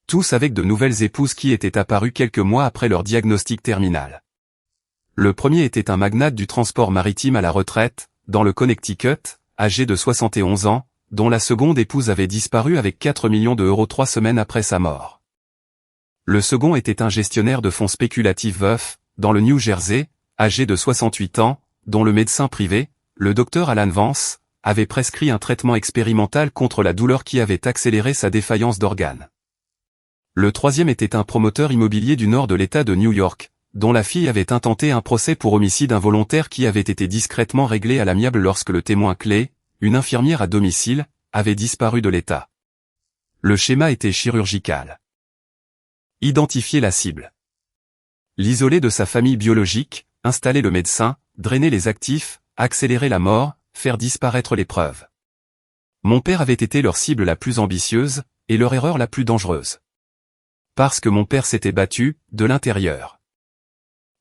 A: Tous avec de nouvelles épouses qui étaient apparues quelques mois après leur diagnostic terminal. Le premier était un magnate du transport maritime à la retraite, dans le Connecticut, âgé de 71 ans, dont la seconde épouse avait disparu avec 4 millions d'euros 3 semaines après sa mort. Le second était un gestionnaire de fonds spéculatifs veuf, dans le New Jersey, âgé de 68 ans, dont le médecin privé, le docteur Alan Vance, avait prescrit un traitement expérimental contre la douleur qui avait accéléré sa défaillance d'organes. Le troisième était un promoteur immobilier du nord de l'État de New York, dont la fille avait intenté un procès pour homicide involontaire qui avait été discrètement réglé à l'amiable lorsque le témoin clé, une infirmière à domicile, avait disparu de l'État. Le schéma était chirurgical. Identifier la cible. L'isoler de sa famille biologique, installer le médecin, drainer les actifs, accélérer la mort, faire disparaître les preuves. Mon père avait été leur cible la plus ambitieuse, et leur erreur la plus dangereuse. Parce que mon père s'était battu, de l'intérieur.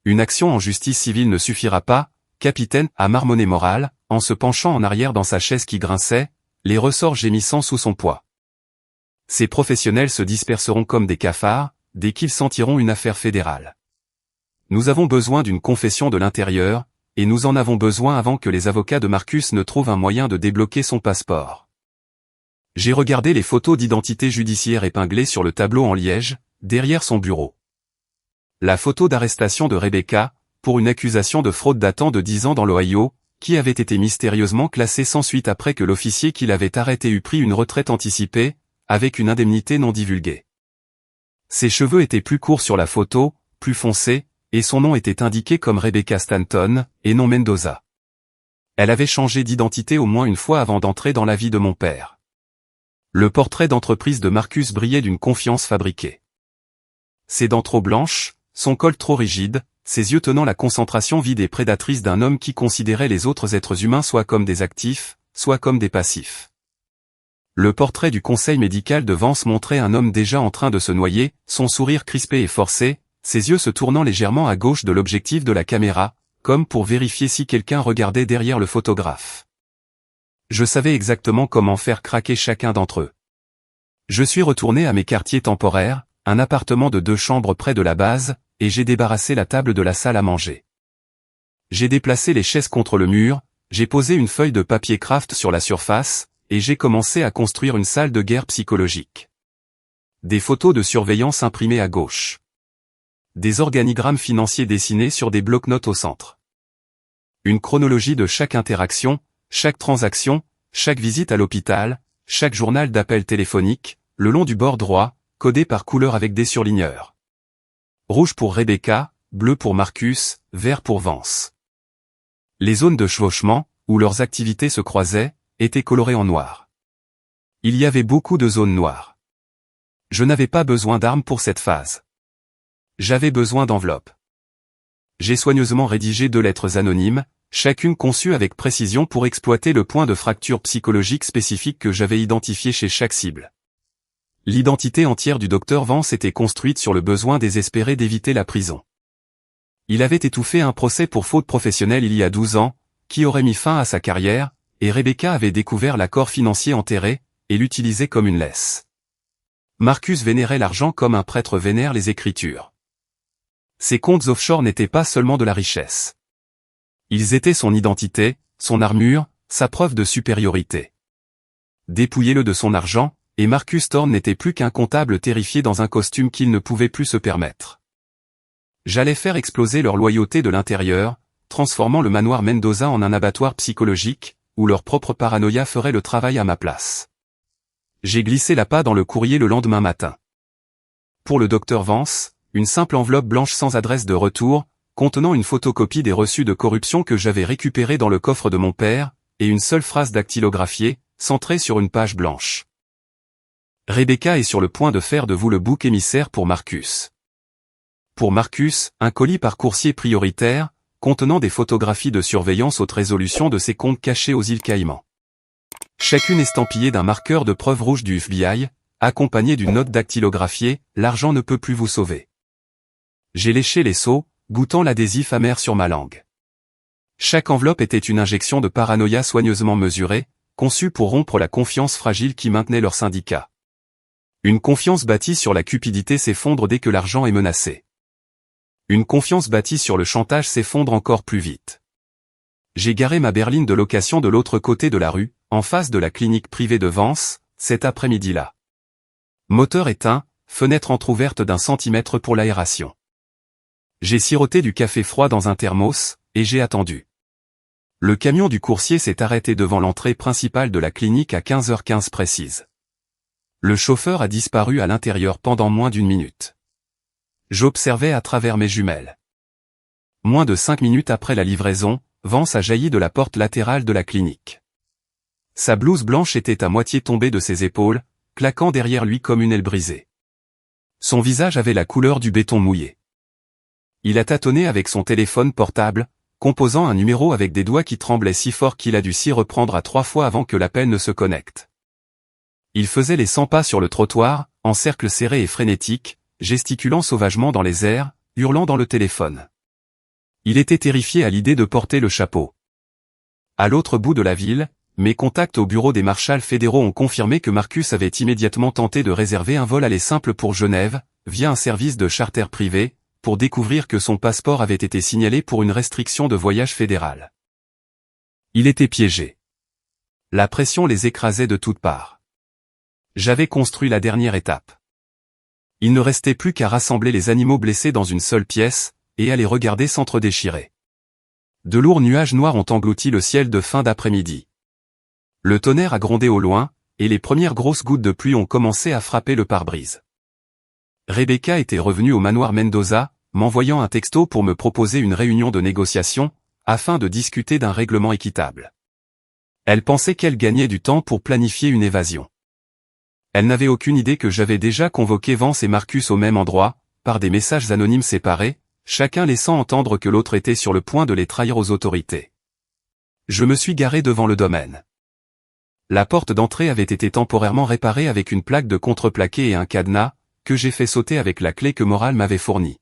A: Une action en justice civile ne suffira pas, capitaine, a marmonné Moral, en se penchant en arrière dans sa chaise qui grinçait, les ressorts gémissant sous son poids. Ces professionnels se disperseront comme des cafards, dès qu'ils sentiront une affaire fédérale. Nous avons besoin d'une confession de l'intérieur, et nous en avons besoin avant que les avocats de Marcus ne trouvent un moyen de débloquer son passeport. J'ai regardé les photos d'identité judiciaire épinglées sur le tableau en liège, derrière son bureau. La photo d'arrestation de Rebecca, pour une accusation de fraude datant de 10 ans dans l'Ohio, qui avait été mystérieusement classée sans suite après que l'officier qui l'avait arrêté eut pris une retraite anticipée, avec une indemnité non divulguée. Ses cheveux étaient plus courts sur la photo, plus foncés, et son nom était indiqué comme Rebecca Stanton, et non Mendoza. Elle avait changé d'identité au moins une fois avant d'entrer dans la vie de mon père. Le portrait d'entreprise de Marcus brillait d'une confiance fabriquée. Ses dents trop blanches, son col trop rigide, ses yeux tenant la concentration vide et prédatrice d'un homme qui considérait les autres êtres humains soit comme des actifs, soit comme des passifs. Le portrait du conseil médical de Vance montrait un homme déjà en train de se noyer, son sourire crispé et forcé, ses yeux se tournant légèrement à gauche de l'objectif de la caméra, comme pour vérifier si quelqu'un regardait derrière le photographe. Je savais exactement comment faire craquer chacun d'entre eux. Je suis retourné à mes quartiers temporaires, un appartement de 2 chambres près de la base, et j'ai débarrassé la table de la salle à manger. J'ai déplacé les chaises contre le mur, j'ai posé une feuille de papier craft sur la surface, et j'ai commencé à construire une salle de guerre psychologique. Des photos de surveillance imprimées à gauche. Des organigrammes financiers dessinés sur des bloc-notes au centre. Une chronologie de chaque interaction, chaque transaction, chaque visite à l'hôpital, chaque journal d'appel téléphonique, le long du bord droit, codé par couleur avec des surligneurs. Rouge pour Rebecca, bleu pour Marcus, vert pour Vance. Les zones de chevauchement, où leurs activités se croisaient, étaient colorées en noir. Il y avait beaucoup de zones noires. Je n'avais pas besoin d'armes pour cette phase. J'avais besoin d'enveloppes. J'ai soigneusement rédigé 2 lettres anonymes, chacune conçue avec précision pour exploiter le point de fracture psychologique spécifique que j'avais identifié chez chaque cible. L'identité entière du docteur Vance était construite sur le besoin désespéré d'éviter la prison. Il avait étouffé un procès pour faute professionnelle il y a 12 ans, qui aurait mis fin à sa carrière, et Rebecca avait découvert l'accord financier enterré, et l'utilisait comme une laisse. Marcus vénérait l'argent comme un prêtre vénère les Écritures. Ses comptes offshore n'étaient pas seulement de la richesse. Ils étaient son identité, son armure, sa preuve de supériorité. Dépouillez-le de son argent, et Marcus Thorne n'était plus qu'un comptable terrifié dans un costume qu'il ne pouvait plus se permettre. J'allais faire exploser leur loyauté de l'intérieur, transformant le manoir Mendoza en un abattoir psychologique, où leur propre paranoïa ferait le travail à ma place. J'ai glissé l'appât dans le courrier le lendemain matin. Pour le docteur Vance, une simple enveloppe blanche sans adresse de retour, contenant une photocopie des reçus de corruption que j'avais récupérés dans le coffre de mon père, et une seule phrase dactylographiée, centrée sur une page blanche. Rebecca est sur le point de faire de vous le bouc émissaire pour Marcus. Pour Marcus, un colis par coursier prioritaire, contenant des photographies de surveillance haute résolution de ses comptes cachés aux îles Caïmans. Chacune estampillée d'un marqueur de preuve rouge du FBI, accompagnée d'une note dactylographiée, l'argent ne peut plus vous sauver. J'ai léché les seaux, goûtant l'adhésif amer sur ma langue. Chaque enveloppe était une injection de paranoïa soigneusement mesurée, conçue pour rompre la confiance fragile qui maintenait leur syndicat. Une confiance bâtie sur la cupidité s'effondre dès que l'argent est menacé. Une confiance bâtie sur le chantage s'effondre encore plus vite. J'ai garé ma berline de location de l'autre côté de la rue, en face de la clinique privée de Vance, cet après-midi-là. Moteur éteint, fenêtre entr'ouverte d'1 centimètre pour l'aération. J'ai siroté du café froid dans un thermos, et j'ai attendu. Le camion du coursier s'est arrêté devant l'entrée principale de la clinique à 15h15 précise. Le chauffeur a disparu à l'intérieur pendant moins d'1 minute. J'observais à travers mes jumelles. Moins de 5 minutes après la livraison, Vance a jailli de la porte latérale de la clinique. Sa blouse blanche était à moitié tombée de ses épaules, claquant derrière lui comme une aile brisée. Son visage avait la couleur du béton mouillé. Il a tâtonné avec son téléphone portable, composant un numéro avec des doigts qui tremblaient si fort qu'il a dû s'y reprendre à 3 fois avant que l'appel ne se connecte. Il faisait les 100 pas sur le trottoir, en cercle serré et frénétique, gesticulant sauvagement dans les airs, hurlant dans le téléphone. Il était terrifié à l'idée de porter le chapeau. À l'autre bout de la ville, mes contacts au bureau des marshals fédéraux ont confirmé que Marcus avait immédiatement tenté de réserver un vol aller simple pour Genève, via un service de charter privé, pour découvrir que son passeport avait été signalé pour une restriction de voyage fédérale. Il était piégé. La pression les écrasait de toutes parts. J'avais construit la dernière étape. Il ne restait plus qu'à rassembler les animaux blessés dans une seule pièce, et à les regarder s'entre-déchirer. De lourds nuages noirs ont englouti le ciel de fin d'après-midi. Le tonnerre a grondé au loin, et les premières grosses gouttes de pluie ont commencé à frapper le pare-brise. Rebecca était revenue au manoir Mendoza, m'envoyant un texto pour me proposer une réunion de négociation, afin de discuter d'un règlement équitable. Elle pensait qu'elle gagnait du temps pour planifier une évasion. Elle n'avait aucune idée que j'avais déjà convoqué Vance et Marcus au même endroit, par des messages anonymes séparés, chacun laissant entendre que l'autre était sur le point de les trahir aux autorités. Je me suis garé devant le domaine. La porte d'entrée avait été temporairement réparée avec une plaque de contreplaqué et un cadenas, que j'ai fait sauter avec la clé que Moral m'avait fournie.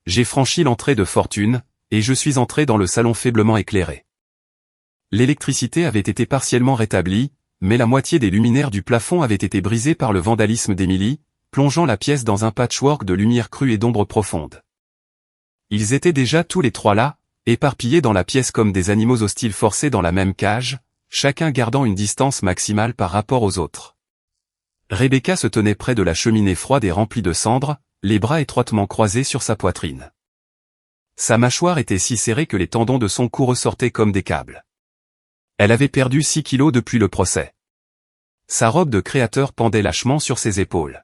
A: J'ai franchi l'entrée de fortune, et je suis entré dans le salon faiblement éclairé. L'électricité avait été partiellement rétablie, mais la moitié des luminaires du plafond avaient été brisés par le vandalisme d'Emily, plongeant la pièce dans un patchwork de lumière crue et d'ombre profonde. Ils étaient déjà tous les trois là, éparpillés dans la pièce comme des animaux hostiles forcés dans la même cage, chacun gardant une distance maximale par rapport aux autres. Rebecca se tenait près de la cheminée froide et remplie de cendres, les bras étroitement croisés sur sa poitrine. Sa mâchoire était si serrée que les tendons de son cou ressortaient comme des câbles. Elle avait perdu 6 kilos depuis le procès. Sa robe de créateur pendait lâchement sur ses épaules.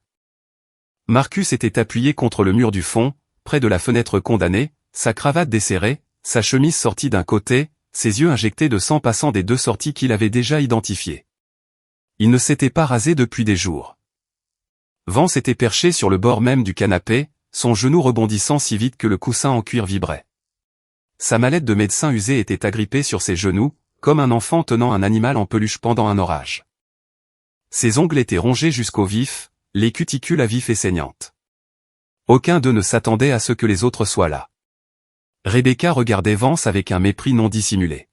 A: Marcus était appuyé contre le mur du fond, près de la fenêtre condamnée, sa cravate desserrée, sa chemise sortie d'un côté, ses yeux injectés de sang passant des 2 sorties qu'il avait déjà identifiées. Il ne s'était pas rasé depuis des jours. Vance était perché sur le bord même du canapé, son genou rebondissant si vite que le coussin en cuir vibrait. Sa mallette de médecin usée était agrippée sur ses genoux, comme un enfant tenant un animal en peluche pendant un orage. Ses ongles étaient rongés jusqu'au vif, les cuticules à vif et saignantes. Aucun d'eux ne s'attendait à ce que les autres soient là. Rebecca regardait Vance avec un mépris non dissimulé.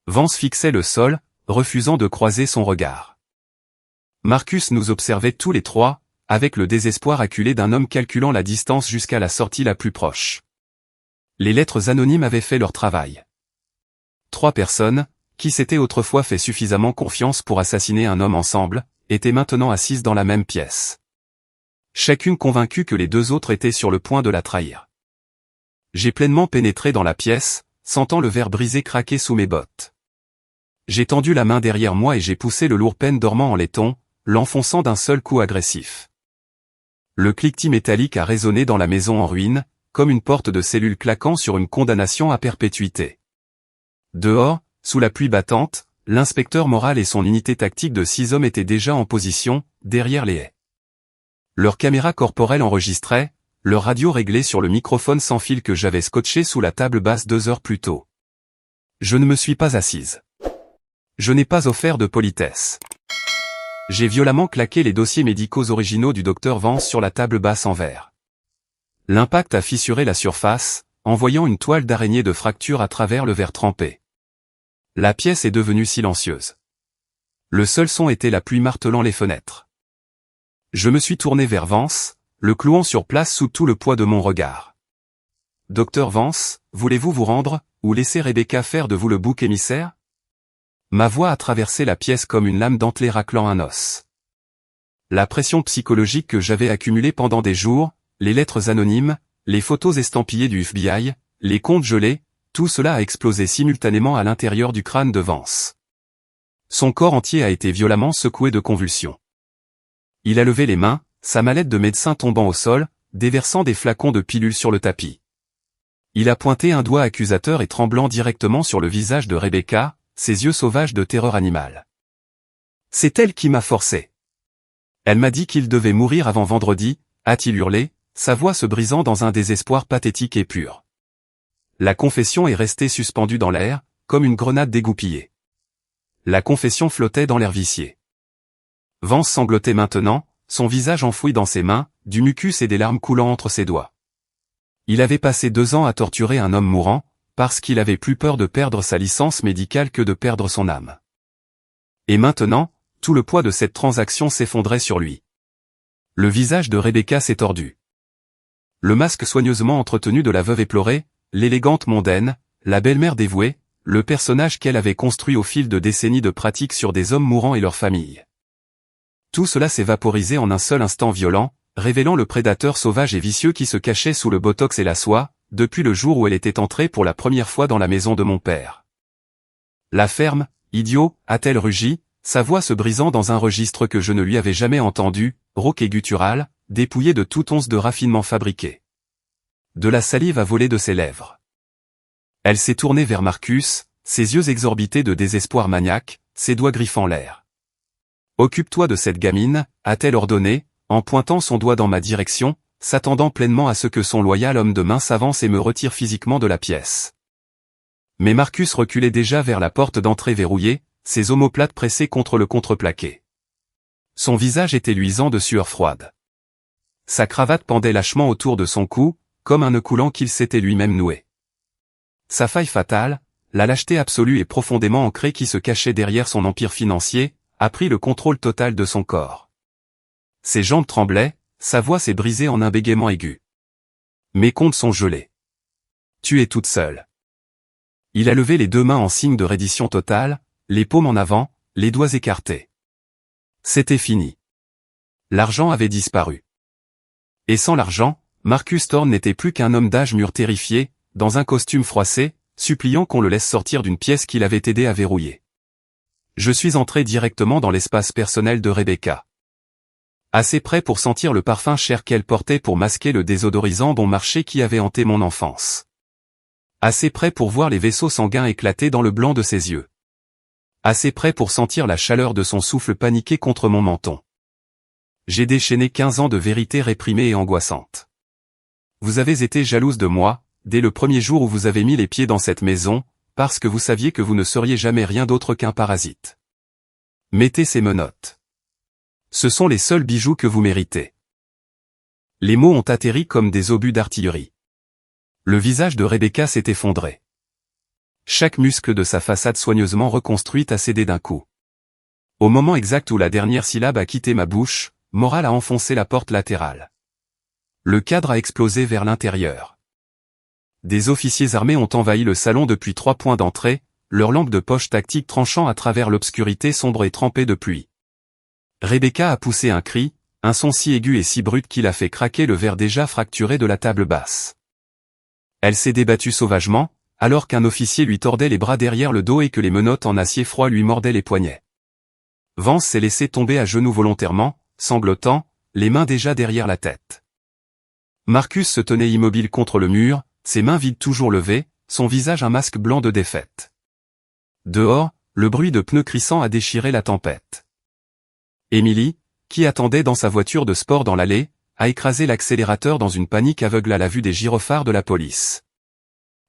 A: Vance fixait le sol, refusant de croiser son regard. Marcus nous observait tous les trois, avec le désespoir acculé d'un homme calculant la distance jusqu'à la sortie la plus proche. Les lettres anonymes avaient fait leur travail. 3 personnes, qui s'étaient autrefois fait suffisamment confiance pour assassiner un homme ensemble, étaient maintenant assises dans la même pièce. Chacune convaincue que les 2 autres étaient sur le point de la trahir. J'ai pleinement pénétré dans la pièce, sentant le verre brisé craquer sous mes bottes. J'ai tendu la main derrière moi et j'ai poussé le lourd penne dormant en laiton, l'enfonçant d'un seul coup agressif. Le cliquetis métallique a résonné dans la maison en ruine, comme une porte de cellule claquant sur une condamnation à perpétuité. Dehors, sous la pluie battante, l'inspecteur moral et son unité tactique de 6 hommes étaient déjà en position, derrière les haies. Leur caméra corporelle enregistrait, leur radio réglée sur le microphone sans fil que j'avais scotché sous la table basse 2 heures plus tôt. Je ne me suis pas assise. Je n'ai pas offert de politesse. J'ai violemment claqué les dossiers médicaux originaux du docteur Vance sur la table basse en verre. L'impact a fissuré la surface, envoyant une toile d'araignée de fracture à travers le verre trempé. La pièce est devenue silencieuse. Le seul son était la pluie martelant les fenêtres. Je me suis tourné vers Vance, le clouant sur place sous tout le poids de mon regard. « Docteur Vance, voulez-vous vous rendre, ou laisser Rebecca faire de vous le bouc émissaire ?» Ma voix a traversé la pièce comme une lame dentelée raclant un os. La pression psychologique que j'avais accumulée pendant des jours, les lettres anonymes, les photos estampillées du FBI, les comptes gelés, tout cela a explosé simultanément à l'intérieur du crâne de Vance. Son corps entier a été violemment secoué de convulsions. Il a levé les mains, sa mallette de médecin tombant au sol, déversant des flacons de pilules sur le tapis. Il a pointé un doigt accusateur et tremblant directement sur le visage de Rebecca, ses yeux sauvages de terreur animale. « C'est elle qui m'a forcé. Elle m'a dit qu'il devait mourir avant vendredi », a-t-il hurlé, sa voix se brisant dans un désespoir pathétique et pur. La confession est restée suspendue dans l'air, comme une grenade dégoupillée. La confession flottait dans l'air vicié. Vance sanglotait maintenant, son visage enfoui dans ses mains, du mucus et des larmes coulant entre ses doigts. Il avait passé 2 ans à torturer un homme mourant, parce qu'il avait plus peur de perdre sa licence médicale que de perdre son âme. Et maintenant, tout le poids de cette transaction s'effondrait sur lui. Le visage de Rebecca s'est tordu. Le masque soigneusement entretenu de la veuve éplorée, l'élégante mondaine, la belle-mère dévouée, le personnage qu'elle avait construit au fil de décennies de pratique sur des hommes mourants et leurs familles. Tout cela s'est vaporisé en un seul instant violent, révélant le prédateur sauvage et vicieux qui se cachait sous le botox et la soie, depuis le jour où elle était entrée pour la première fois dans la maison de mon père. La ferme, idiot, a-t-elle rugi, sa voix se brisant dans un registre que je ne lui avais jamais entendu, rauque et guttural, dépouillé de toute once de raffinement fabriqué. De la salive a volé de ses lèvres. Elle s'est tournée vers Marcus, ses yeux exorbités de désespoir maniaque, ses doigts griffant l'air. « Occupe-toi de cette gamine », a-t-elle ordonné, en pointant son doigt dans ma direction, s'attendant pleinement à ce que son loyal homme de main s'avance et me retire physiquement de la pièce. Mais Marcus reculait déjà vers la porte d'entrée verrouillée, ses omoplates pressées contre le contreplaqué. Son visage était luisant de sueur froide. Sa cravate pendait lâchement autour de son cou, comme un nœud coulant qu'il s'était lui-même noué. Sa faille fatale, la lâcheté absolue et profondément ancrée qui se cachait derrière son empire financier, a pris le contrôle total de son corps. Ses jambes tremblaient, sa voix s'est brisée en un bégaiement aigu. Mes comptes sont gelés. Tu es toute seule. Il a levé les 2 mains en signe de reddition totale, les paumes en avant, les doigts écartés. C'était fini. L'argent avait disparu. Et sans l'argent, Marcus Thorne n'était plus qu'un homme d'âge mûr terrifié, dans un costume froissé, suppliant qu'on le laisse sortir d'une pièce qu'il avait aidé à verrouiller. Je suis entré directement dans l'espace personnel de Rebecca. Assez près pour sentir le parfum cher qu'elle portait pour masquer le désodorisant bon marché qui avait hanté mon enfance. Assez près pour voir les vaisseaux sanguins éclater dans le blanc de ses yeux. Assez près pour sentir la chaleur de son souffle paniquer contre mon menton. J'ai déchaîné 15 ans de vérité réprimée et angoissante. Vous avez été jalouse de moi, dès le premier jour où vous avez mis les pieds dans cette maison, parce que vous saviez que vous ne seriez jamais rien d'autre qu'un parasite. Mettez ces menottes. Ce sont les seuls bijoux que vous méritez. Les mots ont atterri comme des obus d'artillerie. Le visage de Rebecca s'est effondré. Chaque muscle de sa façade soigneusement reconstruite a cédé d'un coup. Au moment exact où la dernière syllabe a quitté ma bouche, Moral a enfoncé la porte latérale. Le cadre a explosé vers l'intérieur. Des officiers armés ont envahi le salon depuis 3 points d'entrée, leurs lampes de poche tactique tranchant à travers l'obscurité sombre et trempée de pluie. Rebecca a poussé un cri, un son si aigu et si brut qu'il a fait craquer le verre déjà fracturé de la table basse. Elle s'est débattue sauvagement, alors qu'un officier lui tordait les bras derrière le dos et que les menottes en acier froid lui mordaient les poignets. Vance s'est laissé tomber à genoux volontairement, sanglotant, les mains déjà derrière la tête. Marcus se tenait immobile contre le mur, ses mains vides toujours levées, son visage un masque blanc de défaite. Dehors, le bruit de pneus crissant a déchiré la tempête. Émilie, qui attendait dans sa voiture de sport dans l'allée, a écrasé l'accélérateur dans une panique aveugle à la vue des gyrophares de la police.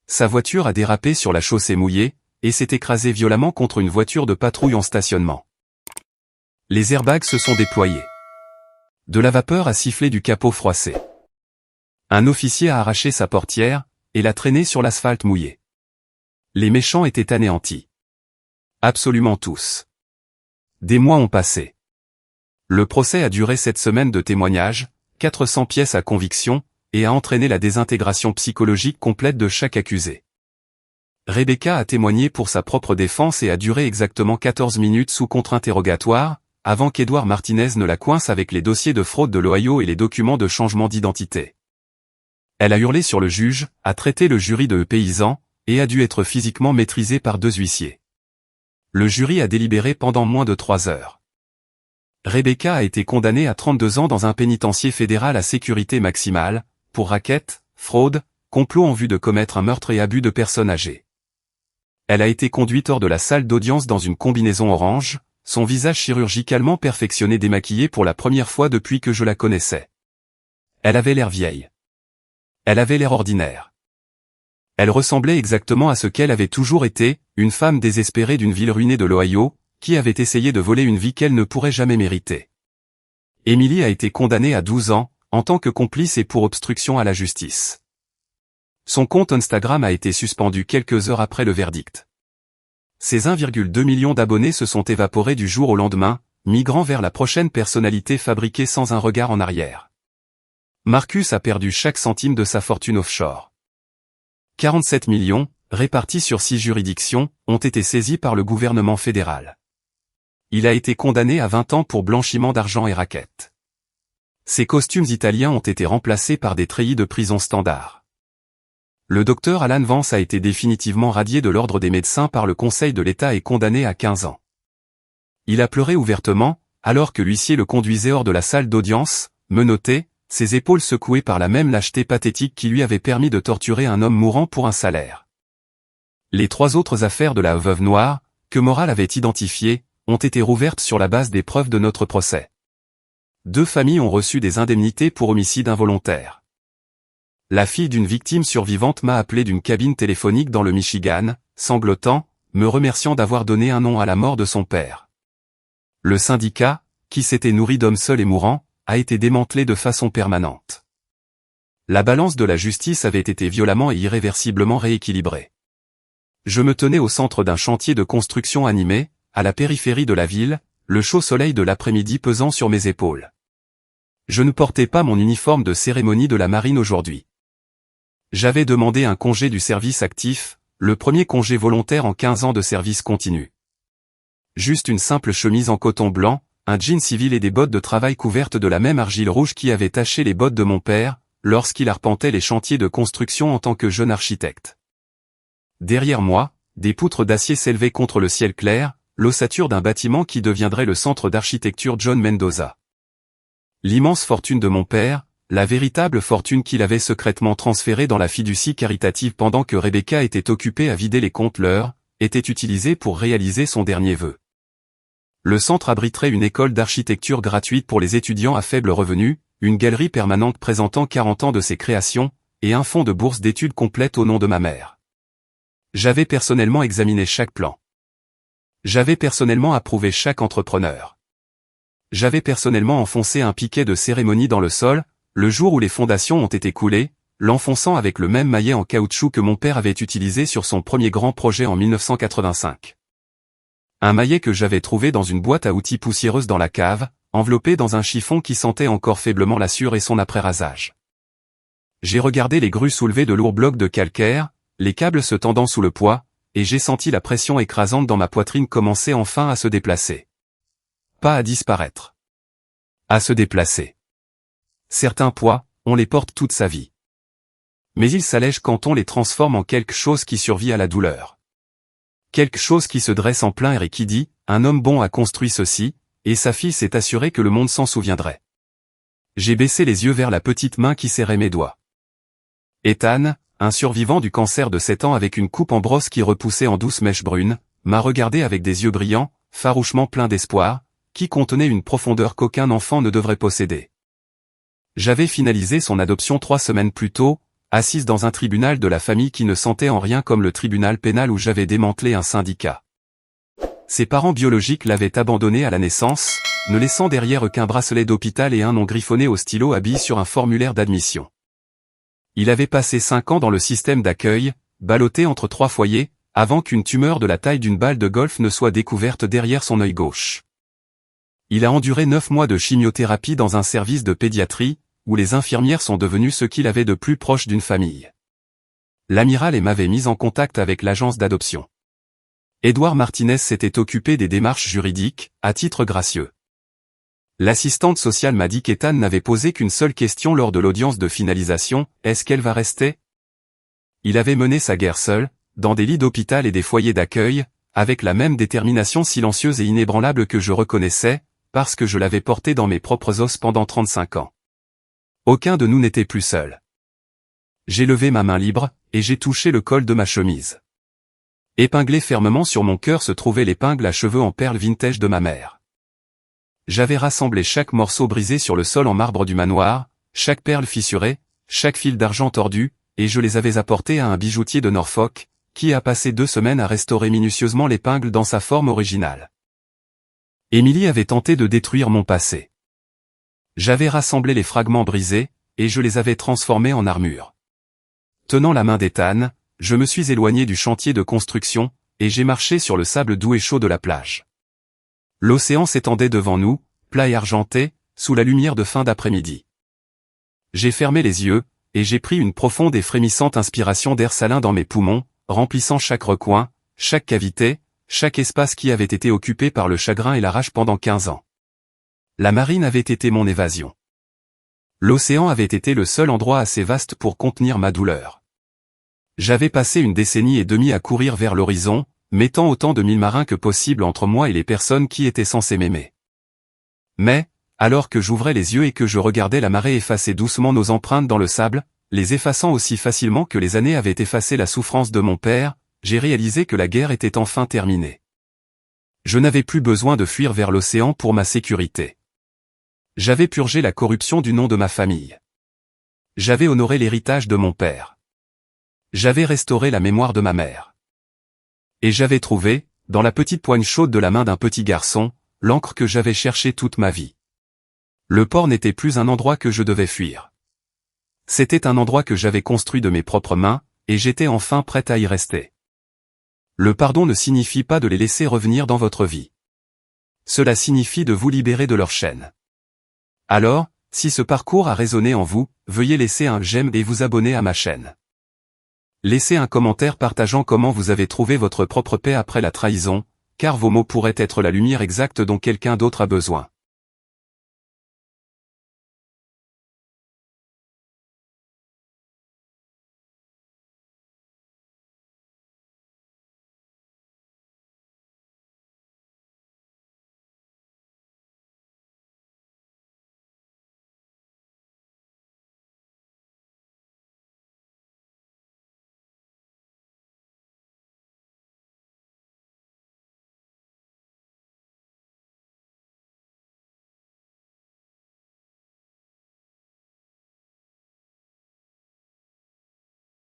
A: Sa voiture a dérapé sur la chaussée mouillée, et s'est écrasée violemment contre une voiture de patrouille en stationnement. Les airbags se sont déployés. De la vapeur a sifflé du capot froissé. Un officier a arraché sa portière, et l'a traîné sur l'asphalte mouillé. Les méchants étaient anéantis. Absolument tous. Des mois ont passé. Le procès a duré 7 semaines de témoignages, 400 pièces à conviction, et a entraîné la désintégration psychologique complète de chaque accusé. Rebecca a témoigné pour sa propre défense et a duré exactement 14 minutes sous contre-interrogatoire, avant qu'Edouard Martinez ne la coince avec les dossiers de fraude de l'Ohio et les documents de changement d'identité. Elle a hurlé sur le juge, a traité le jury de paysan, et a dû être physiquement maîtrisée par 2 huissiers. Le jury a délibéré pendant moins de 3 heures. Rebecca a été condamnée à 32 ans dans un pénitencier fédéral à sécurité maximale, pour racket, fraude, complot en vue de commettre un meurtre et abus de personnes âgées. Elle a été conduite hors de la salle d'audience dans une combinaison orange, son visage chirurgicalement perfectionné démaquillé pour la première fois depuis que je la connaissais. Elle avait l'air vieille. Elle avait l'air ordinaire. Elle ressemblait exactement à ce qu'elle avait toujours été, une femme désespérée d'une ville ruinée de l'Ohio, qui avait essayé de voler une vie qu'elle ne pourrait jamais mériter. Émilie a été condamnée à 12 ans, en tant que complice et pour obstruction à la justice. Son compte Instagram a été suspendu quelques heures après le verdict. Ses 1,2 million d'abonnés se sont évaporés du jour au lendemain, migrant vers la prochaine personnalité fabriquée sans un regard en arrière. Marcus a perdu chaque centime de sa fortune offshore. 47 millions, répartis sur 6 juridictions, ont été saisis par le gouvernement fédéral. Il a été condamné à 20 ans pour blanchiment d'argent et racket. Ses costumes italiens ont été remplacés par des treillis de prison standard. Le docteur Alan Vance a été définitivement radié de l'ordre des médecins par le Conseil de l'État et condamné à 15 ans. Il a pleuré ouvertement, alors que l'huissier le conduisait hors de la salle d'audience, menotté, ses épaules secouées par la même lâcheté pathétique qui lui avait permis de torturer un homme mourant pour un salaire. Les 3 autres affaires de la veuve noire, que Morale avait identifiées, ont été rouvertes sur la base des preuves de notre procès. 2 familles ont reçu des indemnités pour homicide involontaire. La fille d'une victime survivante m'a appelé d'une cabine téléphonique dans le Michigan, sanglotant, me remerciant d'avoir donné un nom à la mort de son père. Le syndicat, qui s'était nourri d'hommes seuls et mourants, a été démantelé de façon permanente. La balance de la justice avait été violemment et irréversiblement rééquilibrée. Je me tenais au centre d'un chantier de construction animé, à la périphérie de la ville, le chaud soleil de l'après-midi pesant sur mes épaules. Je ne portais pas mon uniforme de cérémonie de la marine aujourd'hui. J'avais demandé un congé du service actif, le premier congé volontaire en 15 ans de service continu. Juste une simple chemise en coton blanc, un jean civil et des bottes de travail couvertes de la même argile rouge qui avait taché les bottes de mon père, lorsqu'il arpentait les chantiers de construction en tant que jeune architecte. Derrière moi, des poutres d'acier s'élevaient contre le ciel clair, l'ossature d'un bâtiment qui deviendrait le centre d'architecture John Mendoza. L'immense fortune de mon père, la véritable fortune qu'il avait secrètement transférée dans la fiducie caritative pendant que Rebecca était occupée à vider les comptes leur, était utilisée pour réaliser son dernier vœu. Le centre abriterait une école d'architecture gratuite pour les étudiants à faible revenu, une galerie permanente présentant 40 ans de ses créations, et un fonds de bourse d'études complète au nom de ma mère. J'avais personnellement examiné chaque plan. J'avais personnellement approuvé chaque entrepreneur. J'avais personnellement enfoncé un piquet de cérémonie dans le sol, le jour où les fondations ont été coulées, l'enfonçant avec le même maillet en caoutchouc que mon père avait utilisé sur son premier grand projet en 1985. Un maillet que j'avais trouvé dans une boîte à outils poussiéreuse dans la cave, enveloppé dans un chiffon qui sentait encore faiblement la sueur et son après-rasage. J'ai regardé les grues soulever de lourds blocs de calcaire, les câbles se tendant sous le poids, et j'ai senti la pression écrasante dans ma poitrine commencer enfin à se déplacer. Pas à disparaître. À se déplacer. Certains poids, on les porte toute sa vie. Mais ils s'allègent quand on les transforme en quelque chose qui survit à la douleur. Quelque chose qui se dresse en plein air et qui dit, un homme bon a construit ceci, et sa fille s'est assurée que le monde s'en souviendrait. J'ai baissé les yeux vers la petite main qui serrait mes doigts. Ethan, un survivant du cancer de 7 ans avec une coupe en brosse qui repoussait en douces mèches brunes, m'a regardé avec des yeux brillants, farouchement pleins d'espoir, qui contenaient une profondeur qu'aucun enfant ne devrait posséder. J'avais finalisé son adoption 3 semaines plus tôt, assise dans un tribunal de la famille qui ne sentait en rien comme le tribunal pénal où j'avais démantelé un syndicat. Ses parents biologiques l'avaient abandonné à la naissance, ne laissant derrière qu'un bracelet d'hôpital et un nom griffonné au stylo à billes sur un formulaire d'admission. Il avait passé 5 ans dans le système d'accueil, ballotté entre 3 foyers, avant qu'une tumeur de la taille d'une balle de golf ne soit découverte derrière son œil gauche. Il a enduré 9 mois de chimiothérapie dans un service de pédiatrie, où les infirmières sont devenues ce qu'il avait de plus proche d'une famille. L'amiral m'avait mis en contact avec l'agence d'adoption. Édouard Martinez s'était occupé des démarches juridiques, à titre gracieux. L'assistante sociale m'a dit qu'Ethan n'avait posé qu'une seule question lors de l'audience de finalisation, est-ce qu'elle va rester? Il avait mené sa guerre seul, dans des lits d'hôpital et des foyers d'accueil, avec la même détermination silencieuse et inébranlable que je reconnaissais, parce que je l'avais porté dans mes propres os pendant 35 ans. Aucun de nous n'était plus seul. J'ai levé ma main libre, et j'ai touché le col de ma chemise. Épinglé fermement sur mon cœur se trouvait l'épingle à cheveux en perles vintage de ma mère. J'avais rassemblé chaque morceau brisé sur le sol en marbre du manoir, chaque perle fissurée, chaque fil d'argent tordu, et je les avais apportés à un bijoutier de Norfolk, qui a passé 2 semaines à restaurer minutieusement l'épingle dans sa forme originale. Émilie avait tenté de détruire mon passé. J'avais rassemblé les fragments brisés, et je les avais transformés en armure. Tenant la main d'Ethan, je me suis éloigné du chantier de construction, et j'ai marché sur le sable doux et chaud de la plage. L'océan s'étendait devant nous, plat et argenté, sous la lumière de fin d'après-midi. J'ai fermé les yeux, et j'ai pris une profonde et frémissante inspiration d'air salin dans mes poumons, remplissant chaque recoin, chaque cavité, chaque espace qui avait été occupé par le chagrin et la rage pendant 15 ans. La marine avait été mon évasion. L'océan avait été le seul endroit assez vaste pour contenir ma douleur. J'avais passé 1 décennie et demie à courir vers l'horizon, mettant autant de mille marins que possible entre moi et les personnes qui étaient censées m'aimer. Mais, alors que j'ouvrais les yeux et que je regardais la marée effacer doucement nos empreintes dans le sable, les effaçant aussi facilement que les années avaient effacé la souffrance de mon père, j'ai réalisé que la guerre était enfin terminée. Je n'avais plus besoin de fuir vers l'océan pour ma sécurité. J'avais purgé la corruption du nom de ma famille. J'avais honoré l'héritage de mon père. J'avais restauré la mémoire de ma mère. Et j'avais trouvé, dans la petite poigne chaude de la main d'un petit garçon, l'encre que j'avais cherchée toute ma vie. Le port n'était plus un endroit que je devais fuir. C'était un endroit que j'avais construit de mes propres mains, et j'étais enfin prêt à y rester. Le pardon ne signifie pas de les laisser revenir dans votre vie. Cela signifie de vous libérer de leur chaîne. Alors, si ce parcours a résonné en vous, veuillez laisser un j'aime et vous abonner à ma chaîne. Laissez un commentaire partageant comment vous avez trouvé votre propre paix après la trahison, car vos mots pourraient être la lumière exacte dont quelqu'un d'autre a besoin.